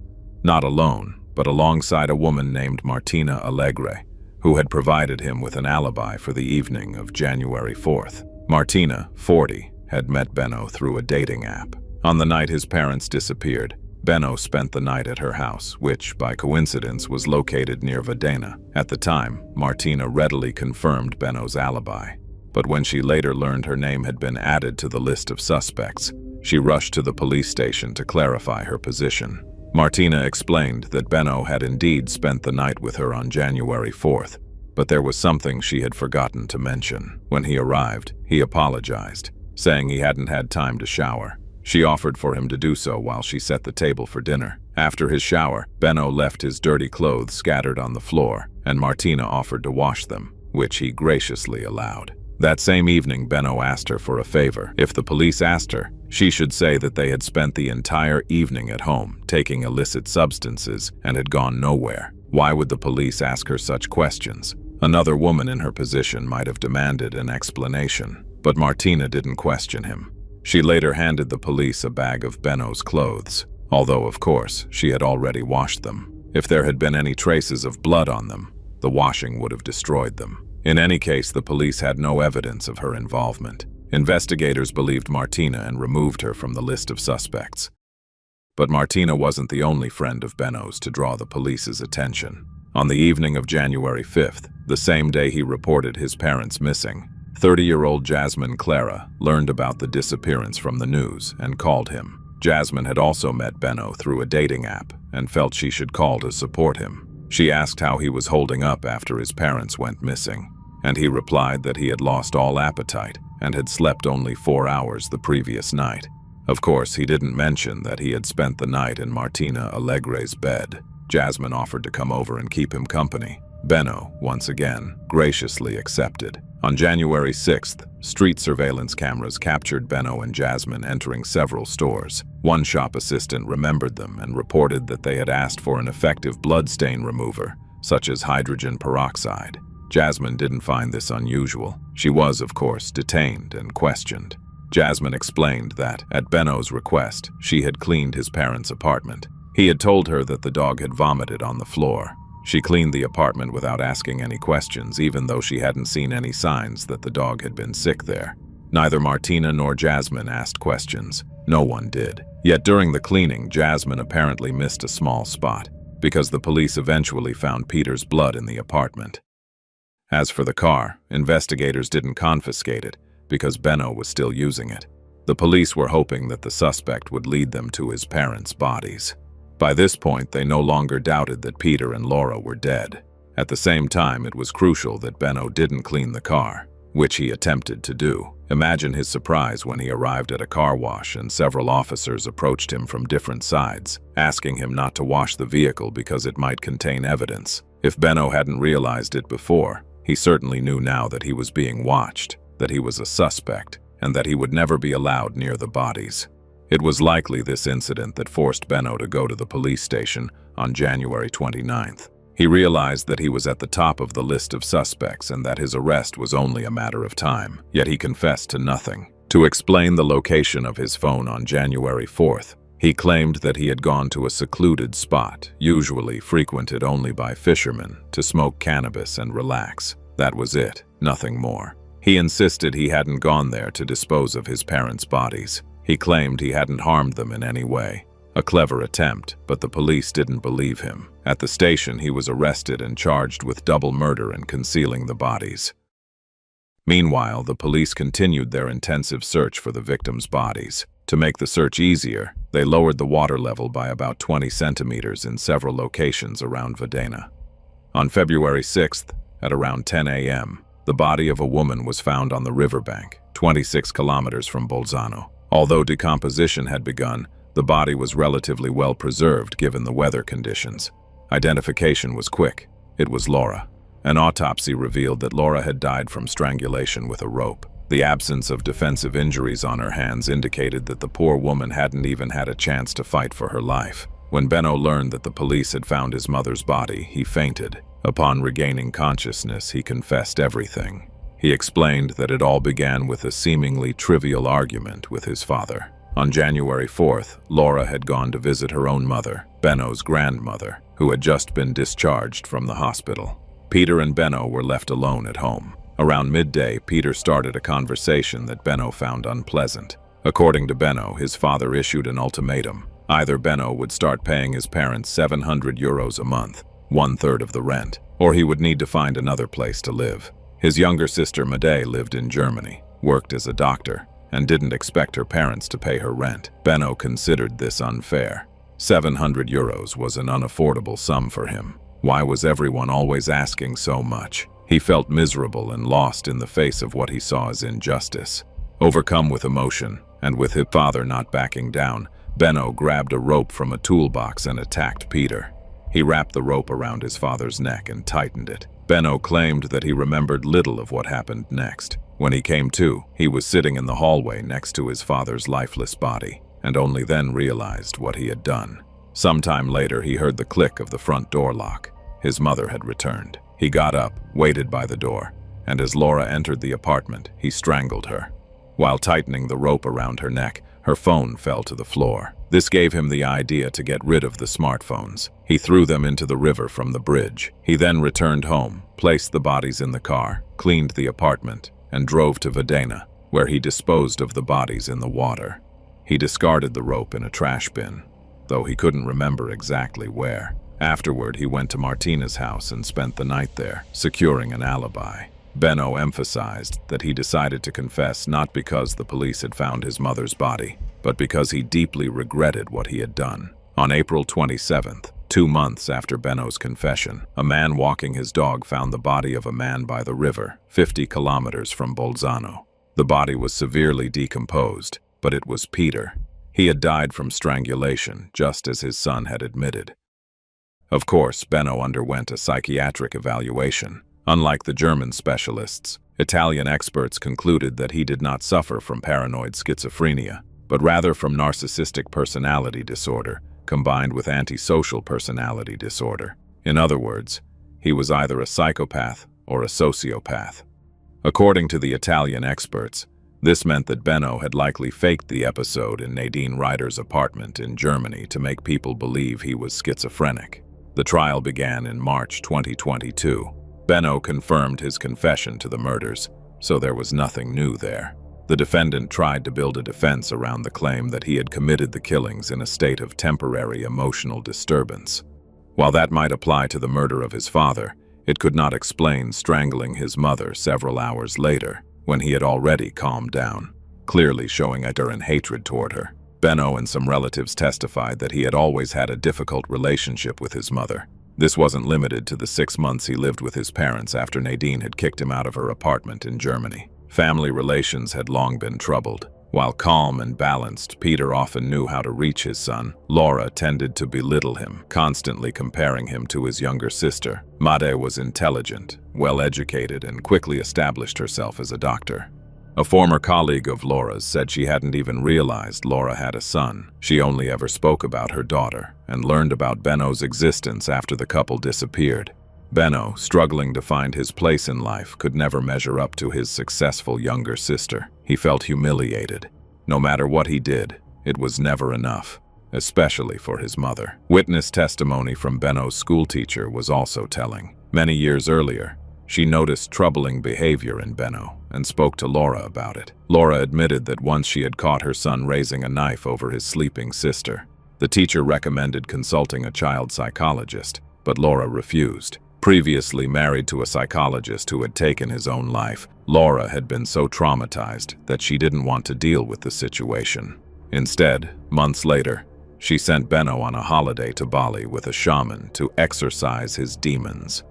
Not alone, but alongside a woman named Martina Allegre, who had provided him with an alibi for the evening of January 4th. Martina, 40, had met Benno through a dating app. On the night his parents disappeared, Benno spent the night at her house, which, by coincidence, was located near Vadena. At the time, Martina readily confirmed Benno's alibi. But when she later learned her name had been added to the list of suspects, she rushed to the police station to clarify her position. Martina explained that Benno had indeed spent the night with her on January 4th, but there was something she had forgotten to mention. When he arrived, he apologized, saying he hadn't had time to shower. She offered for him to do so while she set the table for dinner. After his shower, Benno left his dirty clothes scattered on the floor, and Martina offered to wash them, which he graciously allowed. That same evening, Benno asked her for a favor. If the police asked her, she should say that they had spent the entire evening at home, taking illicit substances, and had gone nowhere. Why would the police ask her such questions? Another woman in her position might have demanded an explanation, but Martina didn't question him. She later handed the police a bag of Benno's clothes, although, of course, she had already washed them. If there had been any traces of blood on them, the washing would have destroyed them. In any case, the police had no evidence of her involvement. Investigators believed Martina and removed her from the list of suspects. But Martina wasn't the only friend of Benno's to draw the police's attention. On the evening of January 5th, the same day he reported his parents missing, 30-year-old Jasmine Clara learned about the disappearance from the news and called him. Jasmine had also met Benno through a dating app and felt she should call to support him. She asked how he was holding up after his parents went missing, and he replied that he had lost all appetite and had slept only 4 hours the previous night. Of course, he didn't mention that he had spent the night in Martina Allegre's bed. Jasmine offered to come over and keep him company. Benno, once again, graciously accepted. On January 6th, street surveillance cameras captured Benno and Jasmine entering several stores. One shop assistant remembered them and reported that they had asked for an effective bloodstain remover, such as hydrogen peroxide. Jasmine didn't find this unusual. She was, of course, detained and questioned. Jasmine explained that, at Benno's request, she had cleaned his parents' apartment. He had told her that the dog had vomited on the floor. She cleaned the apartment without asking any questions, even though she hadn't seen any signs that the dog had been sick there. Neither Martina nor Jasmine asked questions. No one did. Yet during the cleaning, Jasmine apparently missed a small spot, because the police eventually found Peter's blood in the apartment. As for the car, investigators didn't confiscate it, because Benno was still using it. The police were hoping that the suspect would lead them to his parents' bodies. By this point, they no longer doubted that Peter and Laura were dead. At the same time, it was crucial that Benno didn't clean the car, which he attempted to do. Imagine his surprise when he arrived at a car wash and several officers approached him from different sides, asking him not to wash the vehicle because it might contain evidence. If Benno hadn't realized it before, he certainly knew now that he was being watched, that he was a suspect, and that he would never be allowed near the bodies. It was likely this incident that forced Benno to go to the police station on January 29th. He realized that he was at the top of the list of suspects and that his arrest was only a matter of time, yet he confessed to nothing. To explain the location of his phone on January 4th, he claimed that he had gone to a secluded spot, usually frequented only by fishermen, to smoke cannabis and relax. That was it, nothing more. He insisted he hadn't gone there to dispose of his parents' bodies. He claimed he hadn't harmed them in any way. A clever attempt, but the police didn't believe him. At the station, he was arrested and charged with double murder and concealing the bodies. Meanwhile, the police continued their intensive search for the victims' bodies. To make the search easier, they lowered the water level by about 20 centimeters in several locations around Vdana. On February 6th, at around 10 a.m., the body of a woman was found on the riverbank, 26 kilometers from Bolzano. Although decomposition had begun, the body was relatively well preserved given the weather conditions. Identification was quick. It was Laura. An autopsy revealed that Laura had died from strangulation with a rope. The absence of defensive injuries on her hands indicated that the poor woman hadn't even had a chance to fight for her life. When Benno learned that the police had found his mother's body, he fainted. Upon regaining consciousness, he confessed everything. He explained that it all began with a seemingly trivial argument with his father. On January 4th, Laura had gone to visit her own mother, Benno's grandmother, who had just been discharged from the hospital. Peter and Benno were left alone at home. Around midday, Peter started a conversation that Benno found unpleasant. According to Benno, his father issued an ultimatum. Either Benno would start paying his parents 700 euros a month, 1/3 of the rent, or he would need to find another place to live. His younger sister Made lived in Germany, worked as a doctor, and didn't expect her parents to pay her rent. Benno considered this unfair. 700 euros was an unaffordable sum for him. Why was everyone always asking so much? He felt miserable and lost in the face of what he saw as injustice. Overcome with emotion, and with his father not backing down, Benno grabbed a rope from a toolbox and attacked Peter. He wrapped the rope around his father's neck and tightened it. Benno claimed that he remembered little of what happened next. When he came to, he was sitting in the hallway next to his father's lifeless body, and only then realized what he had done. Sometime later, he heard the click of the front door lock. His mother had returned. He got up, waited by the door, and as Laura entered the apartment, he strangled her. While tightening the rope around her neck, her phone fell to the floor. This gave him the idea to get rid of the smartphones. He threw them into the river from the bridge. He then returned home, placed the bodies in the car, cleaned the apartment, and drove to Vdana, where he disposed of the bodies in the water. He discarded the rope in a trash bin, though he couldn't remember exactly where. Afterward, he went to Martina's house and spent the night there, securing an alibi. Benno emphasized that he decided to confess not because the police had found his mother's body, but because he deeply regretted what he had done. On April 27th, 2 months after Benno's confession, a man walking his dog found the body of a man by the river, 50 kilometers from Bolzano. The body was severely decomposed, but it was Peter. He had died from strangulation, just as his son had admitted. Of course, Benno underwent a psychiatric evaluation. Unlike the German specialists, Italian experts concluded that he did not suffer from paranoid schizophrenia, but rather from narcissistic personality disorder, combined with antisocial personality disorder. In other words, he was either a psychopath or a sociopath. According to the Italian experts, this meant that Benno had likely faked the episode in Nadine Ryder's apartment in Germany to make people believe he was schizophrenic. The trial began in March 2022. Benno confirmed his confession to the murders, so there was nothing new there. The defendant tried to build a defense around the claim that he had committed the killings in a state of temporary emotional disturbance. While that might apply to the murder of his father, it could not explain strangling his mother several hours later, when he had already calmed down, clearly showing utter hatred toward her. Benno and some relatives testified that he had always had a difficult relationship with his mother. This wasn't limited to the 6 months he lived with his parents after Nadine had kicked him out of her apartment in Germany. Family relations had long been troubled. While calm and balanced, Peter often knew how to reach his son. Laura tended to belittle him, constantly comparing him to his younger sister. Made was intelligent, well-educated, and quickly established herself as a doctor. A former colleague of Laura's said she hadn't even realized Laura had a son. She only ever spoke about her daughter, and learned about Benno's existence after the couple disappeared. Benno, struggling to find his place in life, could never measure up to his successful younger sister. He felt humiliated. No matter what he did, it was never enough, especially for his mother. Witness testimony from Benno's schoolteacher was also telling. Many years earlier, She noticed troubling behavior in Benno and spoke to Laura about it. Laura admitted that once she had caught her son raising a knife over his sleeping sister. The teacher recommended consulting a child psychologist, but Laura refused. Previously married to a psychologist who had taken his own life, Laura had been so traumatized that she didn't want to deal with the situation. Instead, months later, she sent Benno on a holiday to Bali with a shaman to exorcise his demons.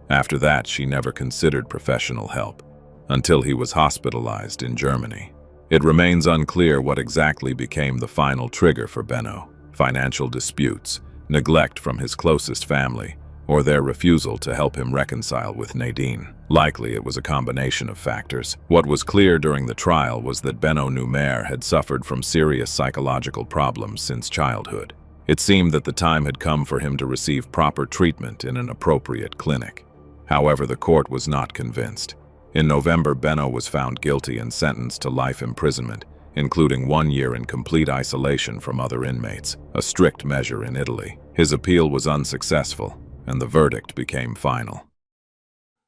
After that, she never considered professional help, until he was hospitalized in Germany. It remains unclear what exactly became the final trigger for Benno: financial disputes, neglect from his closest family, or their refusal to help him reconcile with Nadine. Likely it was a combination of factors. What was clear during the trial was that Benno Numer had suffered from serious psychological problems since childhood. It seemed that the time had come for him to receive proper treatment in an appropriate clinic. However, the court was not convinced. In November, Benno was found guilty and sentenced to life imprisonment, including 1 year in complete isolation from other inmates, a strict measure in Italy. His appeal was unsuccessful, and the verdict became final.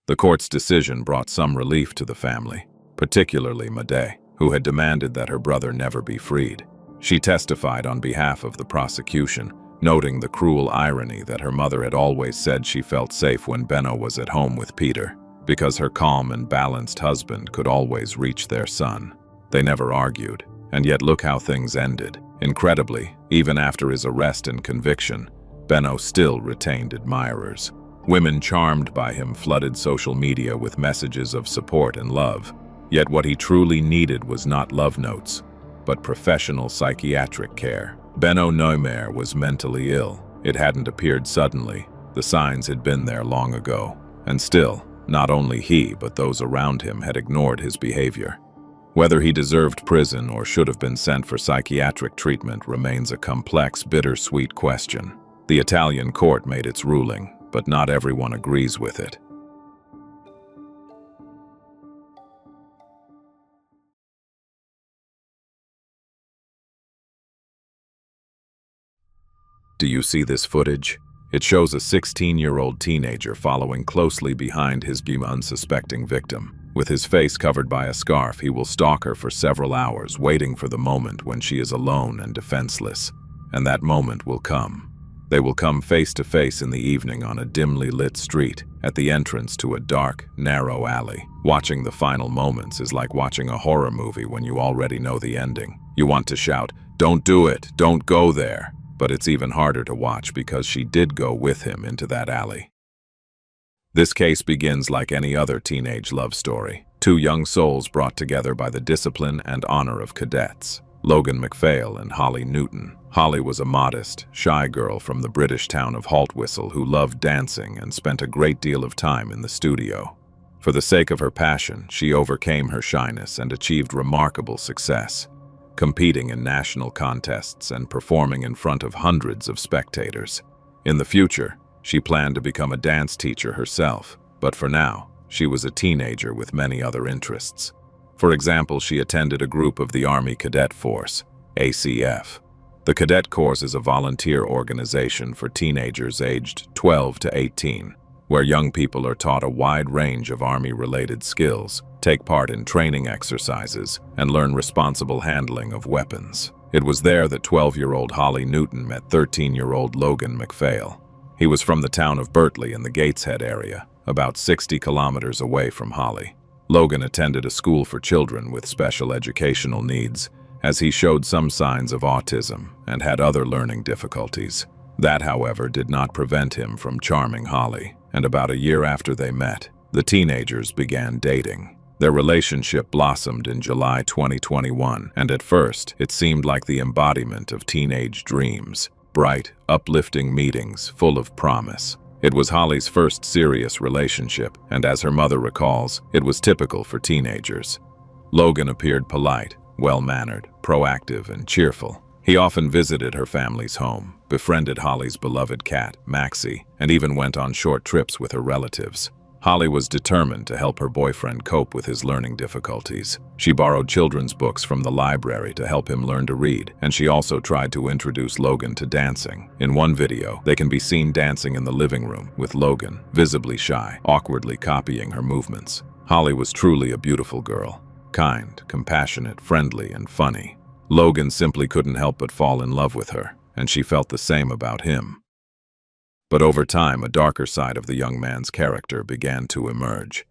The court's decision brought some relief to the family, particularly Made, who had demanded that her brother never be freed. She testified on behalf of the prosecution, noting the cruel irony that her mother had always said she felt safe when Benno was at home with Peter, because her calm and balanced husband could always reach their son. They never argued, and yet look how things ended. Incredibly, even after his arrest and conviction, Benno still retained admirers. Women charmed by him flooded social media with messages of support and love. Yet what he truly needed was not love notes, but professional psychiatric care. Benno Numer was mentally ill. It hadn't appeared suddenly. The signs had been there long ago. And still, not only he, but those around him had ignored his behavior. Whether he deserved prison or should have been sent for psychiatric treatment remains a complex, bittersweet question. The Italian court made its ruling, but not everyone agrees with it. Do you see this footage? It shows a 16-year-old teenager following closely behind his unsuspecting victim. With his face covered by a scarf, he will stalk her for several hours, waiting for the moment when she is alone and defenseless. And that moment will come. They will come face to face in the evening on a dimly lit street, at the entrance to a dark, narrow alley. Watching the final moments is like watching a horror movie when you already know the ending. You want to shout, "Don't do it, don't go there." But it's even harder to watch because she did go with him into that alley. This case begins like any other teenage love story. Two young souls brought together by the discipline and honor of cadets. Logan MacPhail and Holly Newton. Holly was a modest, shy girl from the British town of Haltwhistle who loved dancing and spent a great deal of time in the studio. For the sake of her passion, she overcame her shyness and achieved remarkable success, competing in national contests and performing in front of hundreds of spectators. In the future, she planned to become a dance teacher herself, but for now, she was a teenager with many other interests. For example, she attended a group of the Army Cadet Force, ACF. The Cadet Corps is a volunteer organization for teenagers aged 12 to 18, where young people are taught a wide range of Army-related skills, take part in training exercises, and learn responsible handling of weapons. It was there that 12-year-old Holly Newton met 13-year-old Logan MacPhail. He was from the town of Bertley in the Gateshead area, about 60 kilometers away from Holly. Logan attended a school for children with special educational needs, as he showed some signs of autism and had other learning difficulties. That, however, did not prevent him from charming Holly, and about a year after they met, the teenagers began dating. Their relationship blossomed in July 2021, and at first, it seemed like the embodiment of teenage dreams. Bright, uplifting meetings full of promise. It was Holly's first serious relationship, and as her mother recalls, it was typical for teenagers. Logan appeared polite, well-mannered, proactive, and cheerful. He often visited her family's home, befriended Holly's beloved cat, Maxie, and even went on short trips with her relatives. Holly was determined to help her boyfriend cope with his learning difficulties. She borrowed children's books from the library to help him learn to read, and she also tried to introduce Logan to dancing. In one video, they can be seen dancing in the living room, with Logan, visibly shy, awkwardly copying her movements. Holly was truly a beautiful girl. Kind, compassionate, friendly, and funny. Logan simply couldn't help but fall in love with her, and she felt the same about him. But over time, a darker side of the young man's character began to emerge.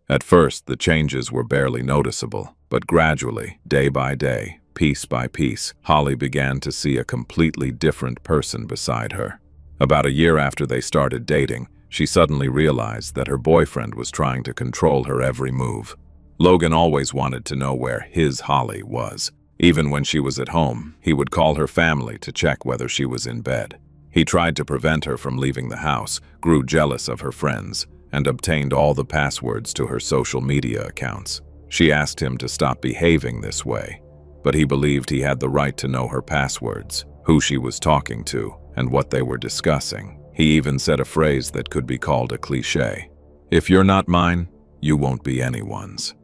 At first, the changes were barely noticeable, but gradually, day by day, piece by piece, Holly began to see a completely different person beside her. About a year after they started dating, she suddenly realized that her boyfriend was trying to control her every move. Logan always wanted to know where his Holly was. Even when she was at home, he would call her family to check whether she was in bed. He tried to prevent her from leaving the house, grew jealous of her friends, and obtained all the passwords to her social media accounts. She asked him to stop behaving this way, but he believed he had the right to know her passwords, who she was talking to, and what they were discussing. He even said a phrase that could be called a cliché. "If you're not mine, you won't be anyone's."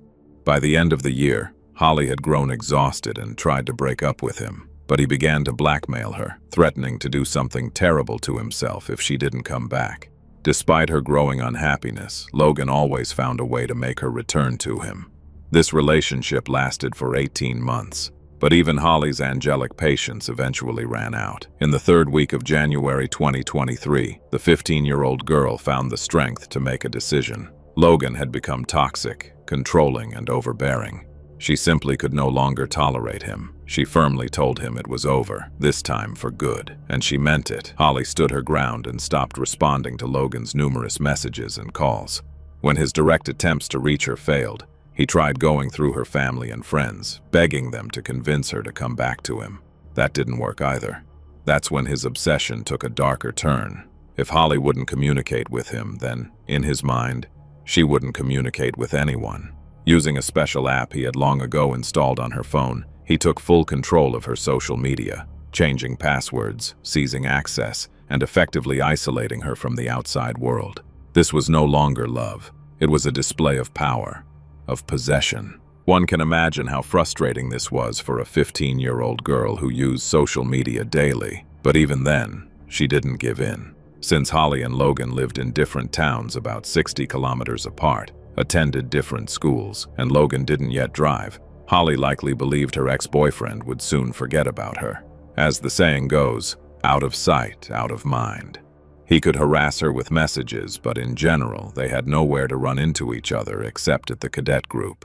By the end of the year, Holly had grown exhausted and tried to break up with him. But he began to blackmail her, threatening to do something terrible to himself if she didn't come back. Despite her growing unhappiness, Logan always found a way to make her return to him. This relationship lasted for 18 months, but even Holly's angelic patience eventually ran out. In the third week of January 2023, the 15-year-old girl found the strength to make a decision. Logan had become toxic, controlling, and overbearing. She simply could no longer tolerate him. She firmly told him it was over, this time for good, and she meant it. Holly stood her ground and stopped responding to Logan's numerous messages and calls. When his direct attempts to reach her failed, he tried going through her family and friends, begging them to convince her to come back to him. That didn't work either. That's when his obsession took a darker turn. If Holly wouldn't communicate with him, then, in his mind, she wouldn't communicate with anyone. Using a special app he had long ago installed on her phone, he took full control of her social media, changing passwords, seizing access, and effectively isolating her from the outside world. This was no longer love. It was a display of power, of possession. One can imagine how frustrating this was for a 15-year-old girl who used social media daily. But even then, she didn't give in. Since Holly and Logan lived in different towns about 60 kilometers apart, attended different schools, and Logan didn't yet drive, Holly likely believed her ex-boyfriend would soon forget about her. As the saying goes, out of sight, out of mind. He could harass her with messages, but in general, they had nowhere to run into each other except at the cadet group.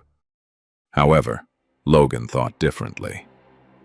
However, Logan thought differently.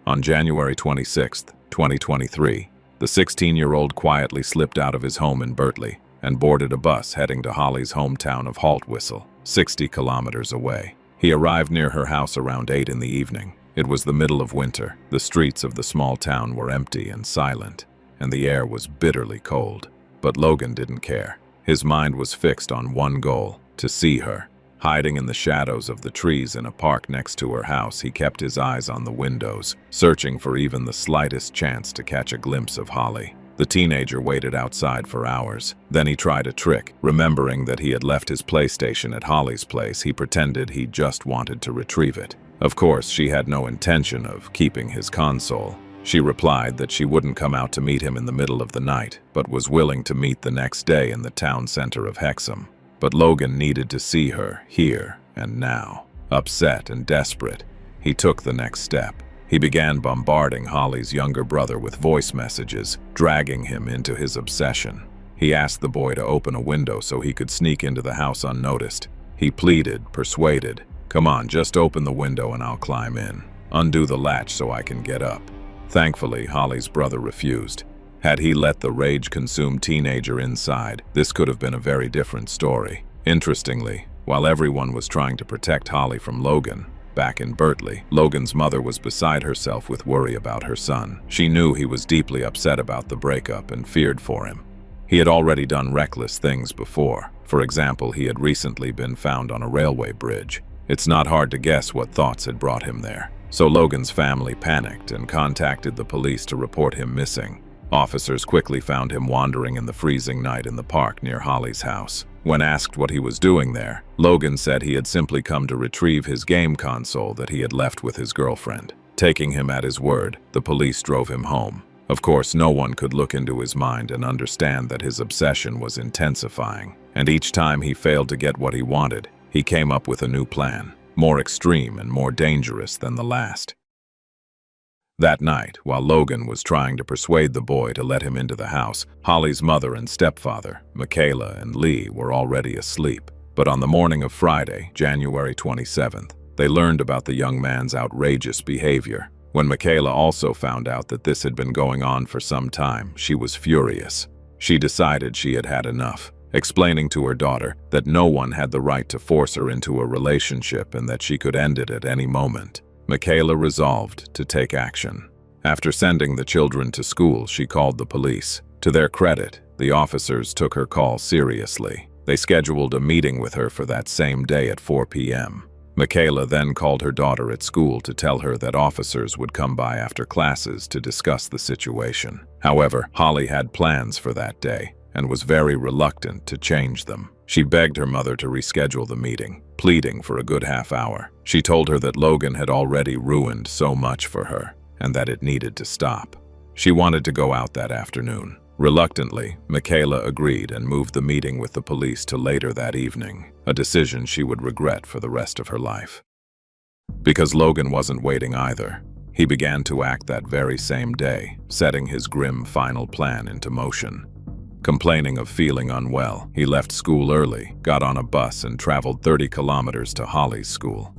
On January 26, 2023, the 16-year-old quietly slipped out of his home in Berkeley and boarded a bus heading to Holly's hometown of Haltwhistle, 60 kilometers away. He arrived near her house around 8 in the evening. It was the middle of winter. The streets of the small town were empty and silent, and the air was bitterly cold. But Logan didn't care. His mind was fixed on one goal: to see her. Hiding in the shadows of the trees in a park next to her house, he kept his eyes on the windows, searching for even the slightest chance to catch a glimpse of Holly. The teenager waited outside for hours. Then he tried a trick. Remembering that he had left his PlayStation at Holly's place, he pretended he just wanted to retrieve it. Of course, she had no intention of keeping his console. She replied that she wouldn't come out to meet him in the middle of the night, but was willing to meet the next day in the town center of Hexham. But Logan needed to see her here and now. Upset and desperate, he took the next step. He began bombarding Holly's younger brother with voice messages, dragging him into his obsession. He asked the boy to open a window so he could sneak into the house unnoticed. He pleaded, persuaded, "Come on, just open the window and I'll climb in. Undo the latch so I can get up." Thankfully, Holly's brother refused. Had he let the rage-consumed teenager inside, this could have been a very different story. Interestingly, while everyone was trying to protect Holly from Logan, back in Berkeley, Logan's mother was beside herself with worry about her son. She knew he was deeply upset about the breakup and feared for him. He had already done reckless things before. For example, he had recently been found on a railway bridge. It's not hard to guess what thoughts had brought him there. So Logan's family panicked and contacted the police to report him missing. Officers quickly found him wandering in the freezing night in the park near Holly's house. When asked what he was doing there, Logan said he had simply come to retrieve his game console that he had left with his girlfriend. Taking him at his word, the police drove him home. Of course, no one could look into his mind and understand that his obsession was intensifying. And each time he failed to get what he wanted, he came up with a new plan, more extreme and more dangerous than the last. That night, while Logan was trying to persuade the boy to let him into the house, Holly's mother and stepfather, Michaela and Lee, were already asleep. But on the morning of Friday, January 27th, they learned about the young man's outrageous behavior. When Michaela also found out that this had been going on for some time, she was furious. She decided she had had enough, explaining to her daughter that no one had the right to force her into a relationship and that she could end it at any moment. Michaela resolved to take action. After sending the children to school, she called the police. To their credit, the officers took her call seriously. They scheduled a meeting with her for that same day at 4 p.m. Michaela then called her daughter at school to tell her that officers would come by after classes to discuss the situation. However, Holly had plans for that day and was very reluctant to change them. She begged her mother to reschedule the meeting, pleading for a good half hour. She told her that Logan had already ruined so much for her and that it needed to stop. She wanted to go out that afternoon. Reluctantly, Michaela agreed and moved the meeting with the police to later that evening, a decision she would regret for the rest of her life. Because Logan wasn't waiting either, he began to act that very same day, setting his grim final plan into motion. Complaining of feeling unwell, he left school early, got on a bus, and traveled 30 kilometers to Holly's school.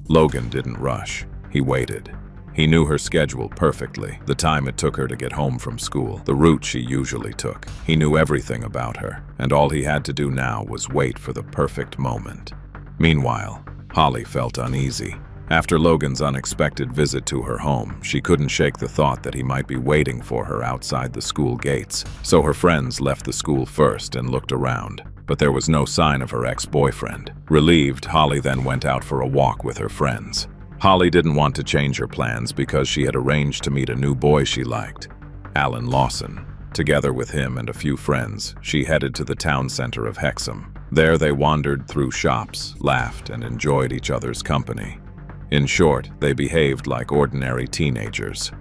Logan didn't rush. He waited. He knew her schedule perfectly, the time it took her to get home from school, the route she usually took. He knew everything about her, and all he had to do now was wait for the perfect moment. Meanwhile, Holly felt uneasy. After Logan's unexpected visit to her home, she couldn't shake the thought that he might be waiting for her outside the school gates. So her friends left the school first and looked around, but there was no sign of her ex-boyfriend. Relieved, Holly then went out for a walk with her friends. Holly didn't want to change her plans because she had arranged to meet a new boy she liked, Alan Lawson. Together with him and a few friends, she headed to the town center of Hexham. There they wandered through shops, laughed, and enjoyed each other's company. In short, they behaved like ordinary teenagers.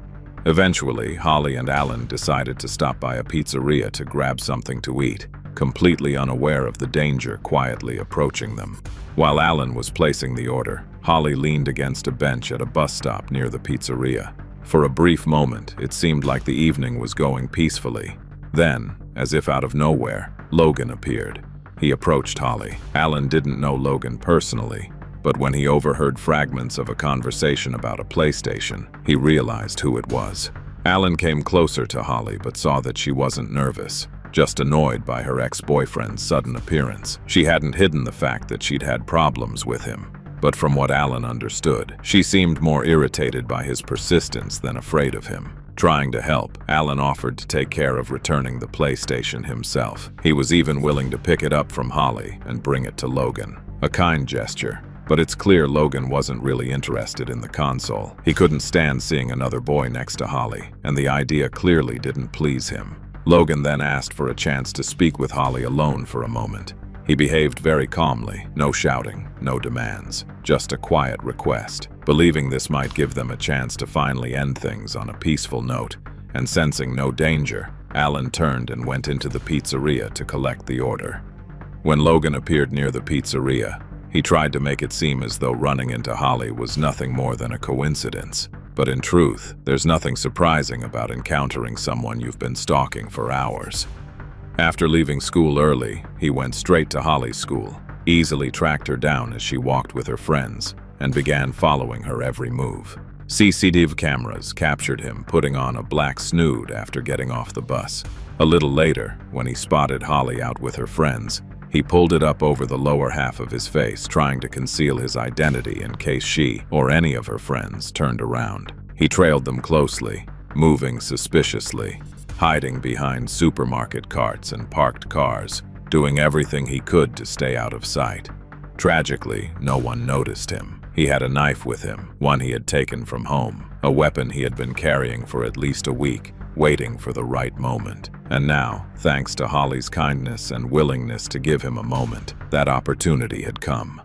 Eventually, Holly and Alan decided to stop by a pizzeria to grab something to eat, completely unaware of the danger quietly approaching them. While Alan was placing the order, Holly leaned against a bench at a bus stop near the pizzeria. For a brief moment, it seemed like the evening was going peacefully. Then, as if out of nowhere, Logan appeared. He approached Holly. Alan didn't know Logan personally, but when he overheard fragments of a conversation about a PlayStation, he realized who it was. Alan came closer to Holly but saw that she wasn't nervous, just annoyed by her ex-boyfriend's sudden appearance. She hadn't hidden the fact that she'd had problems with him, but from what Alan understood, she seemed more irritated by his persistence than afraid of him. Trying to help, Alan offered to take care of returning the PlayStation himself. He was even willing to pick it up from Holly and bring it to Logan. A kind gesture. But it's clear Logan wasn't really interested in the console. He couldn't stand seeing another boy next to Holly, and the idea clearly didn't please him. Logan then asked for a chance to speak with Holly alone for a moment. He behaved very calmly, no shouting, no demands, just a quiet request. Believing this might give them a chance to finally end things on a peaceful note, and sensing no danger, Alan turned and went into the pizzeria to collect the order. When Logan appeared near the pizzeria, he tried to make it seem as though running into Holly was nothing more than a coincidence. But in truth, there's nothing surprising about encountering someone you've been stalking for hours. After leaving school early, he went straight to Holly's school, easily tracked her down as she walked with her friends, and began following her every move. CCTV cameras captured him putting on a black snood after getting off the bus. A little later, when he spotted Holly out with her friends, he pulled it up over the lower half of his face, trying to conceal his identity in case she or any of her friends turned around. He trailed them closely, moving suspiciously, hiding behind supermarket carts and parked cars, doing everything he could to stay out of sight. Tragically, no one noticed him. He had a knife with him, one he had taken from home, a weapon he had been carrying for at least a week, waiting for the right moment. And now, thanks to Holly's kindness and willingness to give him a moment, that opportunity had come.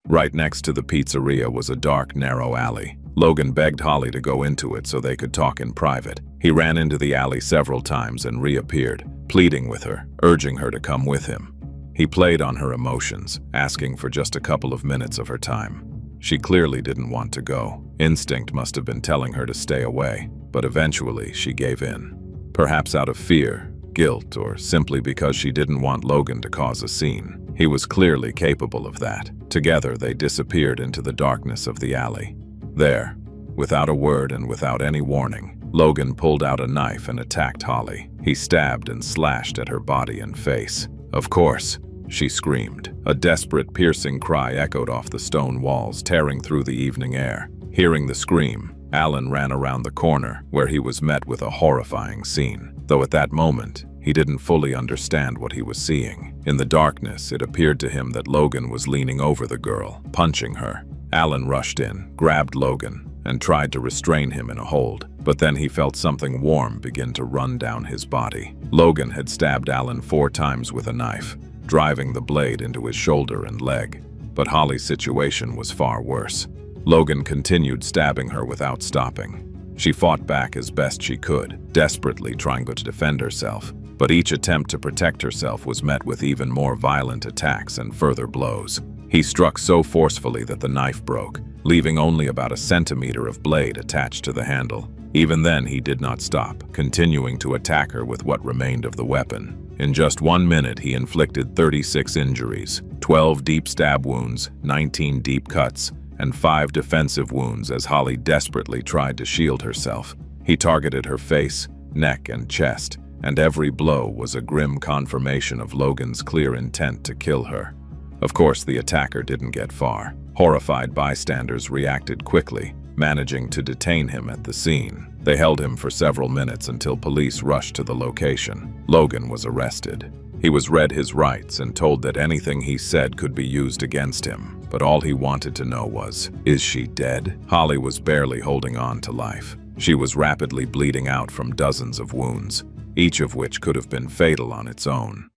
Right next to the pizzeria was a dark, narrow alley. Logan begged Holly to go into it so they could talk in private. He ran into the alley several times and reappeared, pleading with her, urging her to come with him. He played on her emotions, asking for just a couple of minutes of her time. She clearly didn't want to go. Instinct must have been telling her to stay away, but eventually she gave in. Perhaps out of fear, guilt, or simply because she didn't want Logan to cause a scene. He was clearly capable of that. Together, they disappeared into the darkness of the alley. There, without a word and without any warning, Logan pulled out a knife and attacked Holly. He stabbed and slashed at her body and face. "Of course," she screamed. A desperate, piercing cry echoed off the stone walls, tearing through the evening air. Hearing the scream, Alan ran around the corner, where he was met with a horrifying scene. Though at that moment, he didn't fully understand what he was seeing. In the darkness, it appeared to him that Logan was leaning over the girl, punching her. Alan rushed in, grabbed Logan, and tried to restrain him in a hold. But then he felt something warm begin to run down his body. Logan had stabbed Alan 4 times with a knife, driving the blade into his shoulder and leg. But Holly's situation was far worse. Logan continued stabbing her without stopping. She fought back as best she could, desperately trying to defend herself. But each attempt to protect herself was met with even more violent attacks and further blows. He struck so forcefully that the knife broke, leaving only about a centimeter of blade attached to the handle. Even then, he did not stop, continuing to attack her with what remained of the weapon. In just 1 minute, he inflicted 36 injuries, 12 deep stab wounds, 19 deep cuts, and 5 defensive wounds as Holly desperately tried to shield herself. He targeted her face, neck, and chest, and every blow was a grim confirmation of Logan's clear intent to kill her. Of course, the attacker didn't get far. Horrified bystanders reacted quickly, managing to detain him at the scene. They held him for several minutes until police rushed to the location. Logan was arrested. He was read his rights and told that anything he said could be used against him, but all he wanted to know was, is she dead? Holly was barely holding on to life. She was rapidly bleeding out from dozens of wounds, each of which could have been fatal on its own.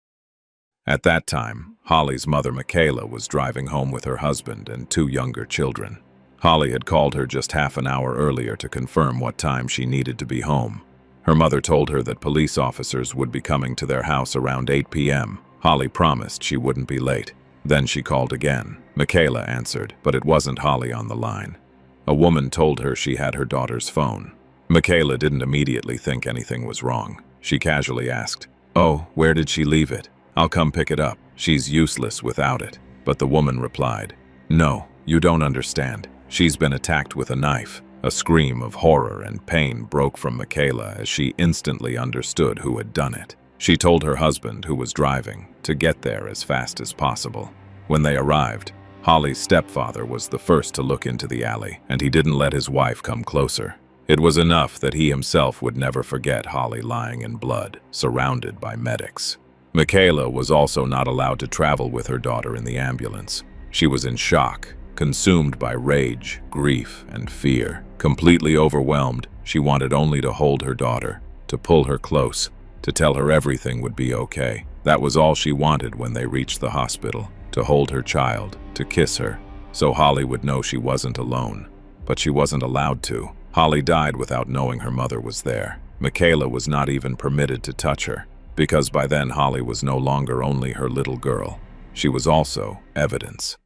At that time, Holly's mother, Michaela, was driving home with her husband and 2 younger children. Holly had called her just half an hour earlier to confirm what time she needed to be home. Her mother told her that police officers would be coming to their house around 8 p.m. Holly promised she wouldn't be late. Then she called again. Michaela answered, but it wasn't Holly on the line. A woman told her she had her daughter's phone. Michaela didn't immediately think anything was wrong. She casually asked, "Oh, where did she leave it? I'll come pick it up. She's useless without it." But the woman replied, "No, you don't understand. She's been attacked with a knife." A scream of horror and pain broke from Michaela as she instantly understood who had done it. She told her husband, who was driving, to get there as fast as possible. When they arrived, Holly's stepfather was the first to look into the alley, and he didn't let his wife come closer. It was enough that he himself would never forget Holly lying in blood, surrounded by medics. Michaela was also not allowed to travel with her daughter in the ambulance. She was in shock, consumed by rage, grief, and fear. Completely overwhelmed, she wanted only to hold her daughter, to pull her close, to tell her everything would be okay. That was all she wanted when they reached the hospital, to hold her child, to kiss her, so Holly would know she wasn't alone. But she wasn't allowed to. Holly died without knowing her mother was there. Michaela was not even permitted to touch her, because by then Holly was no longer only her little girl. She was also evidence.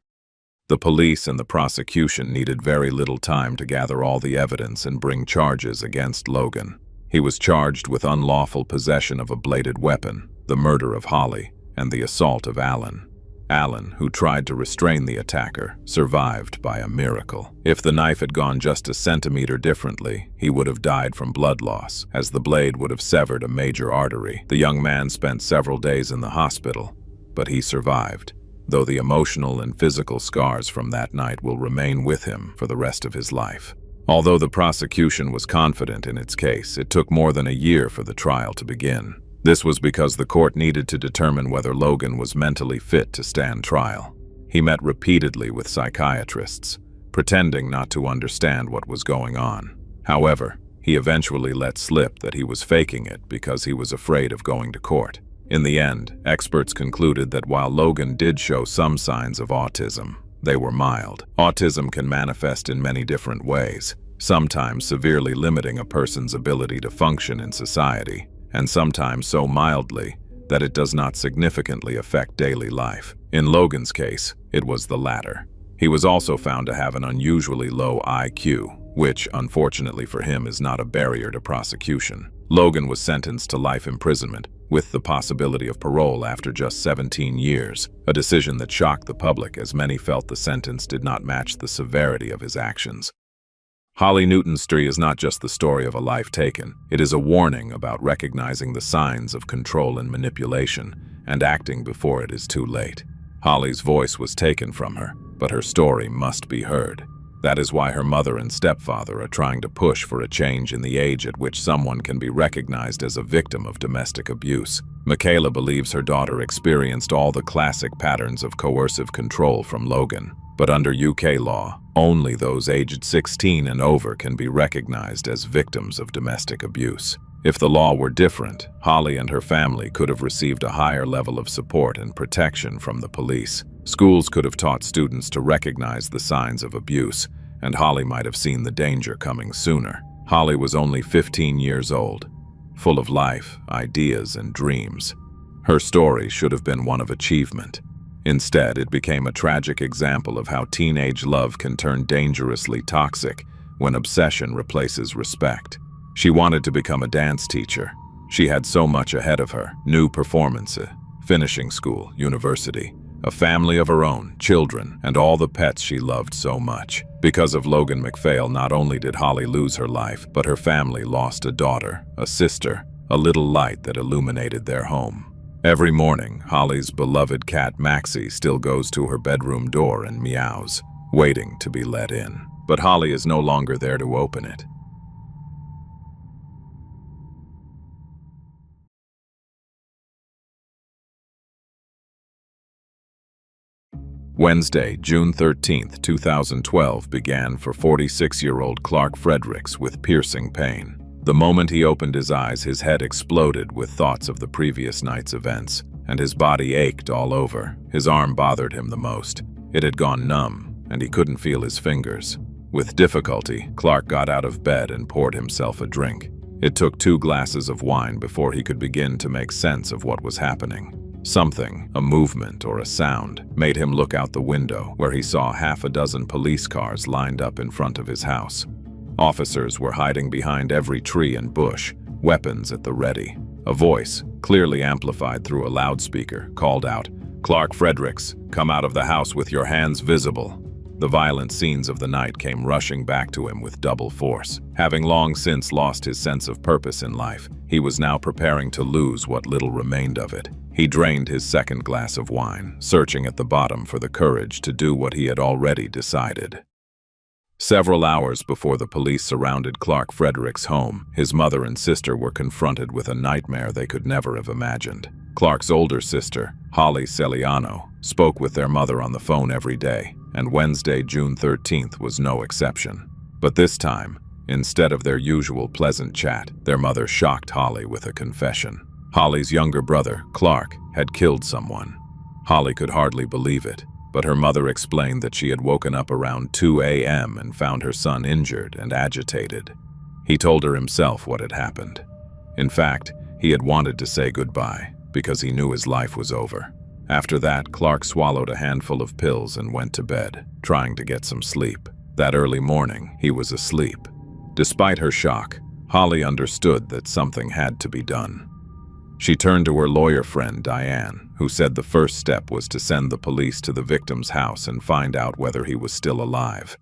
The police and the prosecution needed very little time to gather all the evidence and bring charges against Logan. He was charged with unlawful possession of a bladed weapon, the murder of Holly, and the assault of Alan. Alan, who tried to restrain the attacker, survived by a miracle. If the knife had gone just a centimeter differently, he would have died from blood loss, as the blade would have severed a major artery. The young man spent several days in the hospital, but he survived, though the emotional and physical scars from that night will remain with him for the rest of his life. Although the prosecution was confident in its case, it took more than a year for the trial to begin. This was because the court needed to determine whether Logan was mentally fit to stand trial. He met repeatedly with psychiatrists, pretending not to understand what was going on. However, He eventually let slip that he was faking it because he was afraid of going to court. In the end, experts concluded that while Logan did show some signs of autism, they were mild. Autism can manifest in many different ways, sometimes severely limiting a person's ability to function in society, and sometimes so mildly that it does not significantly affect daily life. In Logan's case, it was the latter. He was also found to have an unusually low IQ, which, unfortunately for him, is not a barrier to prosecution. Logan was sentenced to life imprisonment, with the possibility of parole after just 17 years, a decision that shocked the public as many felt the sentence did not match the severity of his actions. Holly Newton's story is not just the story of a life taken. It is a warning about recognizing the signs of control and manipulation and acting before it is too late. Holly's voice was taken from her, but her story must be heard. That is why her mother and stepfather are trying to push for a change in the age at which someone can be recognized as a victim of domestic abuse. Michaela believes her daughter experienced all the classic patterns of coercive control from Logan. But under UK law, only those aged 16 and over can be recognized as victims of domestic abuse. If the law were different, Holly and her family could have received a higher level of support and protection from the police. Schools could have taught students to recognize the signs of abuse, and Holly might have seen the danger coming sooner. Holly was only 15 years old, full of life, ideas, and dreams. Her story should have been one of achievement. Instead, it became a tragic example of how teenage love can turn dangerously toxic when obsession replaces respect. She wanted to become a dance teacher. She had so much ahead of her: new performances, finishing school, university, a family of her own, children, and all the pets she loved so much. Because of Logan MacPhail, not only did Holly lose her life, but her family lost a daughter, a sister, a little light that illuminated their home. Every morning, Holly's beloved cat Maxie still goes to her bedroom door and meows, waiting to be let in. But Holly is no longer there to open it. Wednesday, June 13, 2012 began for 46-year-old Clark Fredericks with piercing pain. The moment he opened his eyes, his head exploded with thoughts of the previous night's events, and his body ached all over. His arm bothered him the most. It had gone numb, and he couldn't feel his fingers. With difficulty, Clark got out of bed and poured himself a drink. It took 2 glasses of wine before he could begin to make sense of what was happening. Something, a movement or a sound, made him look out the window, where he saw half a dozen police cars lined up in front of his house. Officers were hiding behind every tree and bush, weapons at the ready. A voice, clearly amplified through a loudspeaker, called out, "Clark Fredericks, come out of the house with your hands visible." The violent scenes of the night came rushing back to him with double force. Having long since lost his sense of purpose in life, he was now preparing to lose what little remained of it. He drained his second glass of wine, searching at the bottom for the courage to do what he had already decided. Several hours before the police surrounded Clark Fredericks' home, his mother and sister were confronted with a nightmare they could never have imagined. Clark's older sister, Holly Celiano, spoke with their mother on the phone every day, and Wednesday, June 13th was no exception. But this time, instead of their usual pleasant chat, their mother shocked Holly with a confession. Holly's younger brother, Clark, had killed someone. Holly could hardly believe it, but her mother explained that she had woken up around 2 a.m. and found her son injured and agitated. He told her himself what had happened. In fact, he had wanted to say goodbye because he knew his life was over. After that, Clark swallowed a handful of pills and went to bed, trying to get some sleep. That early morning, he was asleep. Despite her shock, Holly understood that something had to be done. She turned to her lawyer friend, Diane, who said the first step was to send the police to the victim's house and find out whether he was still alive.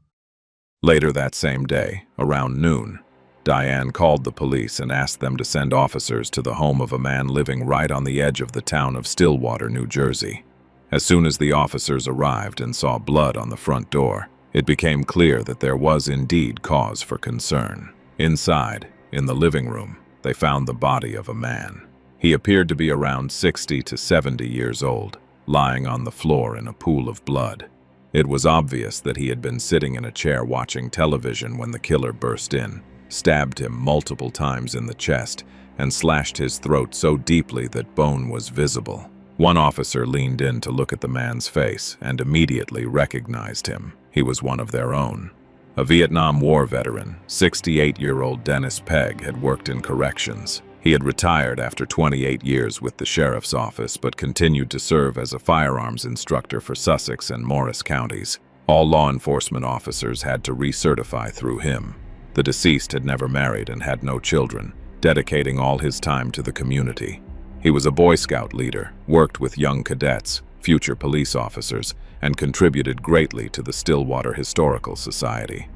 Later that same day, around noon, Diane called the police and asked them to send officers to the home of a man living right on the edge of the town of Stillwater, New Jersey. As soon as the officers arrived and saw blood on the front door, it became clear that there was indeed cause for concern. Inside, in the living room, they found the body of a man. He appeared to be around 60 to 70 years old, lying on the floor in a pool of blood. It was obvious that he had been sitting in a chair watching television when the killer burst in. stabbed him multiple times in the chest, and slashed his throat so deeply that bone was visible. One officer leaned in to look at the man's face and immediately recognized him. He was one of their own. A Vietnam War veteran, 68-year-old Dennis Pegg had worked in corrections. He had retired after 28 years with the sheriff's office but continued to serve as a firearms instructor for Sussex and Morris counties. All law enforcement officers had to recertify through him. The deceased had never married and had no children, dedicating all his time to the community. He was a Boy Scout leader, worked with young cadets, future police officers, and contributed greatly to the Stillwater Historical Society.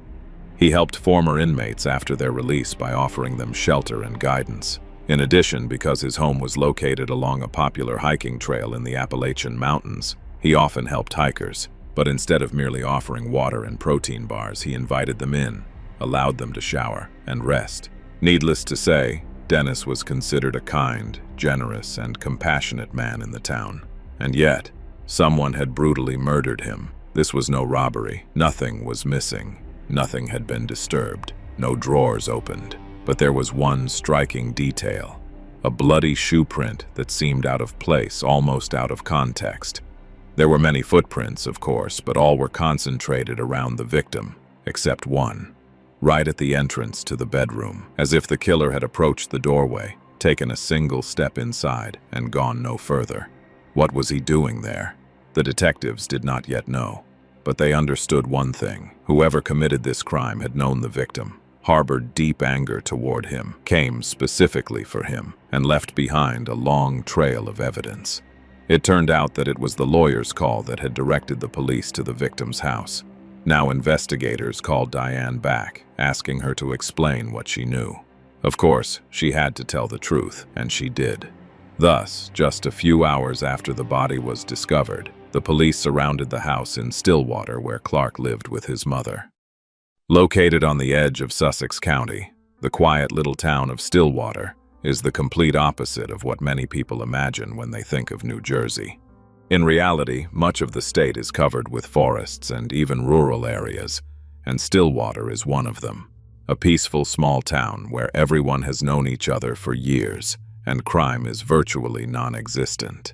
He helped former inmates after their release by offering them shelter and guidance. In addition, because his home was located along a popular hiking trail in the Appalachian Mountains, he often helped hikers. But instead of merely offering water and protein bars, he invited them in, allowed them to shower, and rest. Needless to say, Dennis was considered a kind, generous, and compassionate man in the town. And yet, someone had brutally murdered him. This was no robbery. Nothing was missing. Nothing had been disturbed. No drawers opened. But there was one striking detail. A bloody shoe print that seemed out of place, almost out of context. There were many footprints, of course, but all were concentrated around the victim, except one. Right at the entrance to the bedroom, as if the killer had approached the doorway, taken a single step inside, and gone no further. What was he doing there? The detectives did not yet know, but they understood one thing. Whoever committed this crime had known the victim, harbored deep anger toward him, came specifically for him, and left behind a long trail of evidence. It turned out that it was the lawyer's call that had directed the police to the victim's house. Now investigators called Diane back, asking her to explain what she knew. Of course, she had to tell the truth, and she did. Thus, just a few hours after the body was discovered, the police surrounded the house in Stillwater where Clark lived with his mother. Located on the edge of Sussex County, the quiet little town of Stillwater is the complete opposite of what many people imagine when they think of New Jersey. In reality, much of the state is covered with forests and even rural areas, and Stillwater is one of them. A peaceful small town where everyone has known each other for years, and crime is virtually non-existent.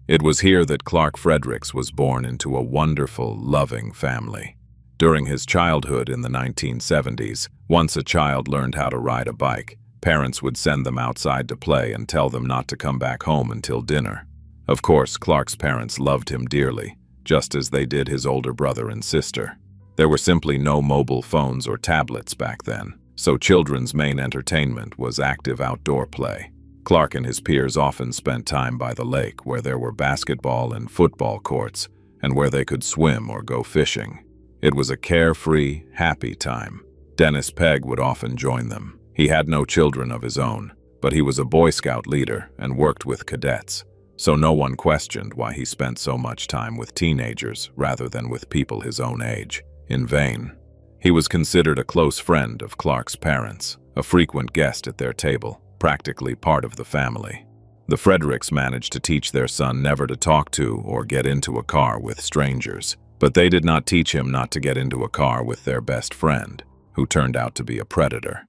It was here that Clark Fredericks was born into a wonderful, loving family. During his childhood in the 1970s, once a child learned how to ride a bike, parents would send them outside to play and tell them not to come back home until dinner. Of course, Clark's parents loved him dearly, just as they did his older brother and sister. There were simply no mobile phones or tablets back then, so children's main entertainment was active outdoor play. Clark and his peers often spent time by the lake where there were basketball and football courts, and where they could swim or go fishing. It was a carefree, happy time. Dennis Pegg would often join them. He had no children of his own, but he was a Boy Scout leader and worked with cadets, so no one questioned why he spent so much time with teenagers rather than with people his own age. In vain. He was considered a close friend of Clark's parents, a frequent guest at their table, practically part of the family. The Fredericks managed to teach their son never to talk to or get into a car with strangers, but they did not teach him not to get into a car with their best friend, who turned out to be a predator.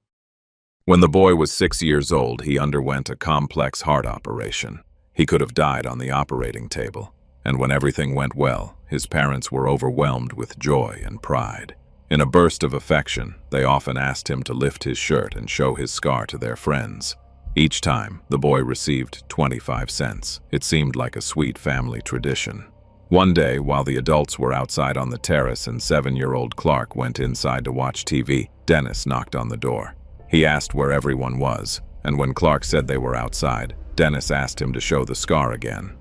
When the boy was 6 years old, he underwent a complex heart operation. He could have died on the operating table, and when everything went well, his parents were overwhelmed with joy and pride. In a burst of affection, they often asked him to lift his shirt and show his scar to their friends. Each time, the boy received 25 cents. It seemed like a sweet family tradition. One day, while the adults were outside on the terrace and 7-year-old Clark went inside to watch TV, Dennis knocked on the door. He asked where everyone was, and when Clark said they were outside, Dennis asked him to show the scar again.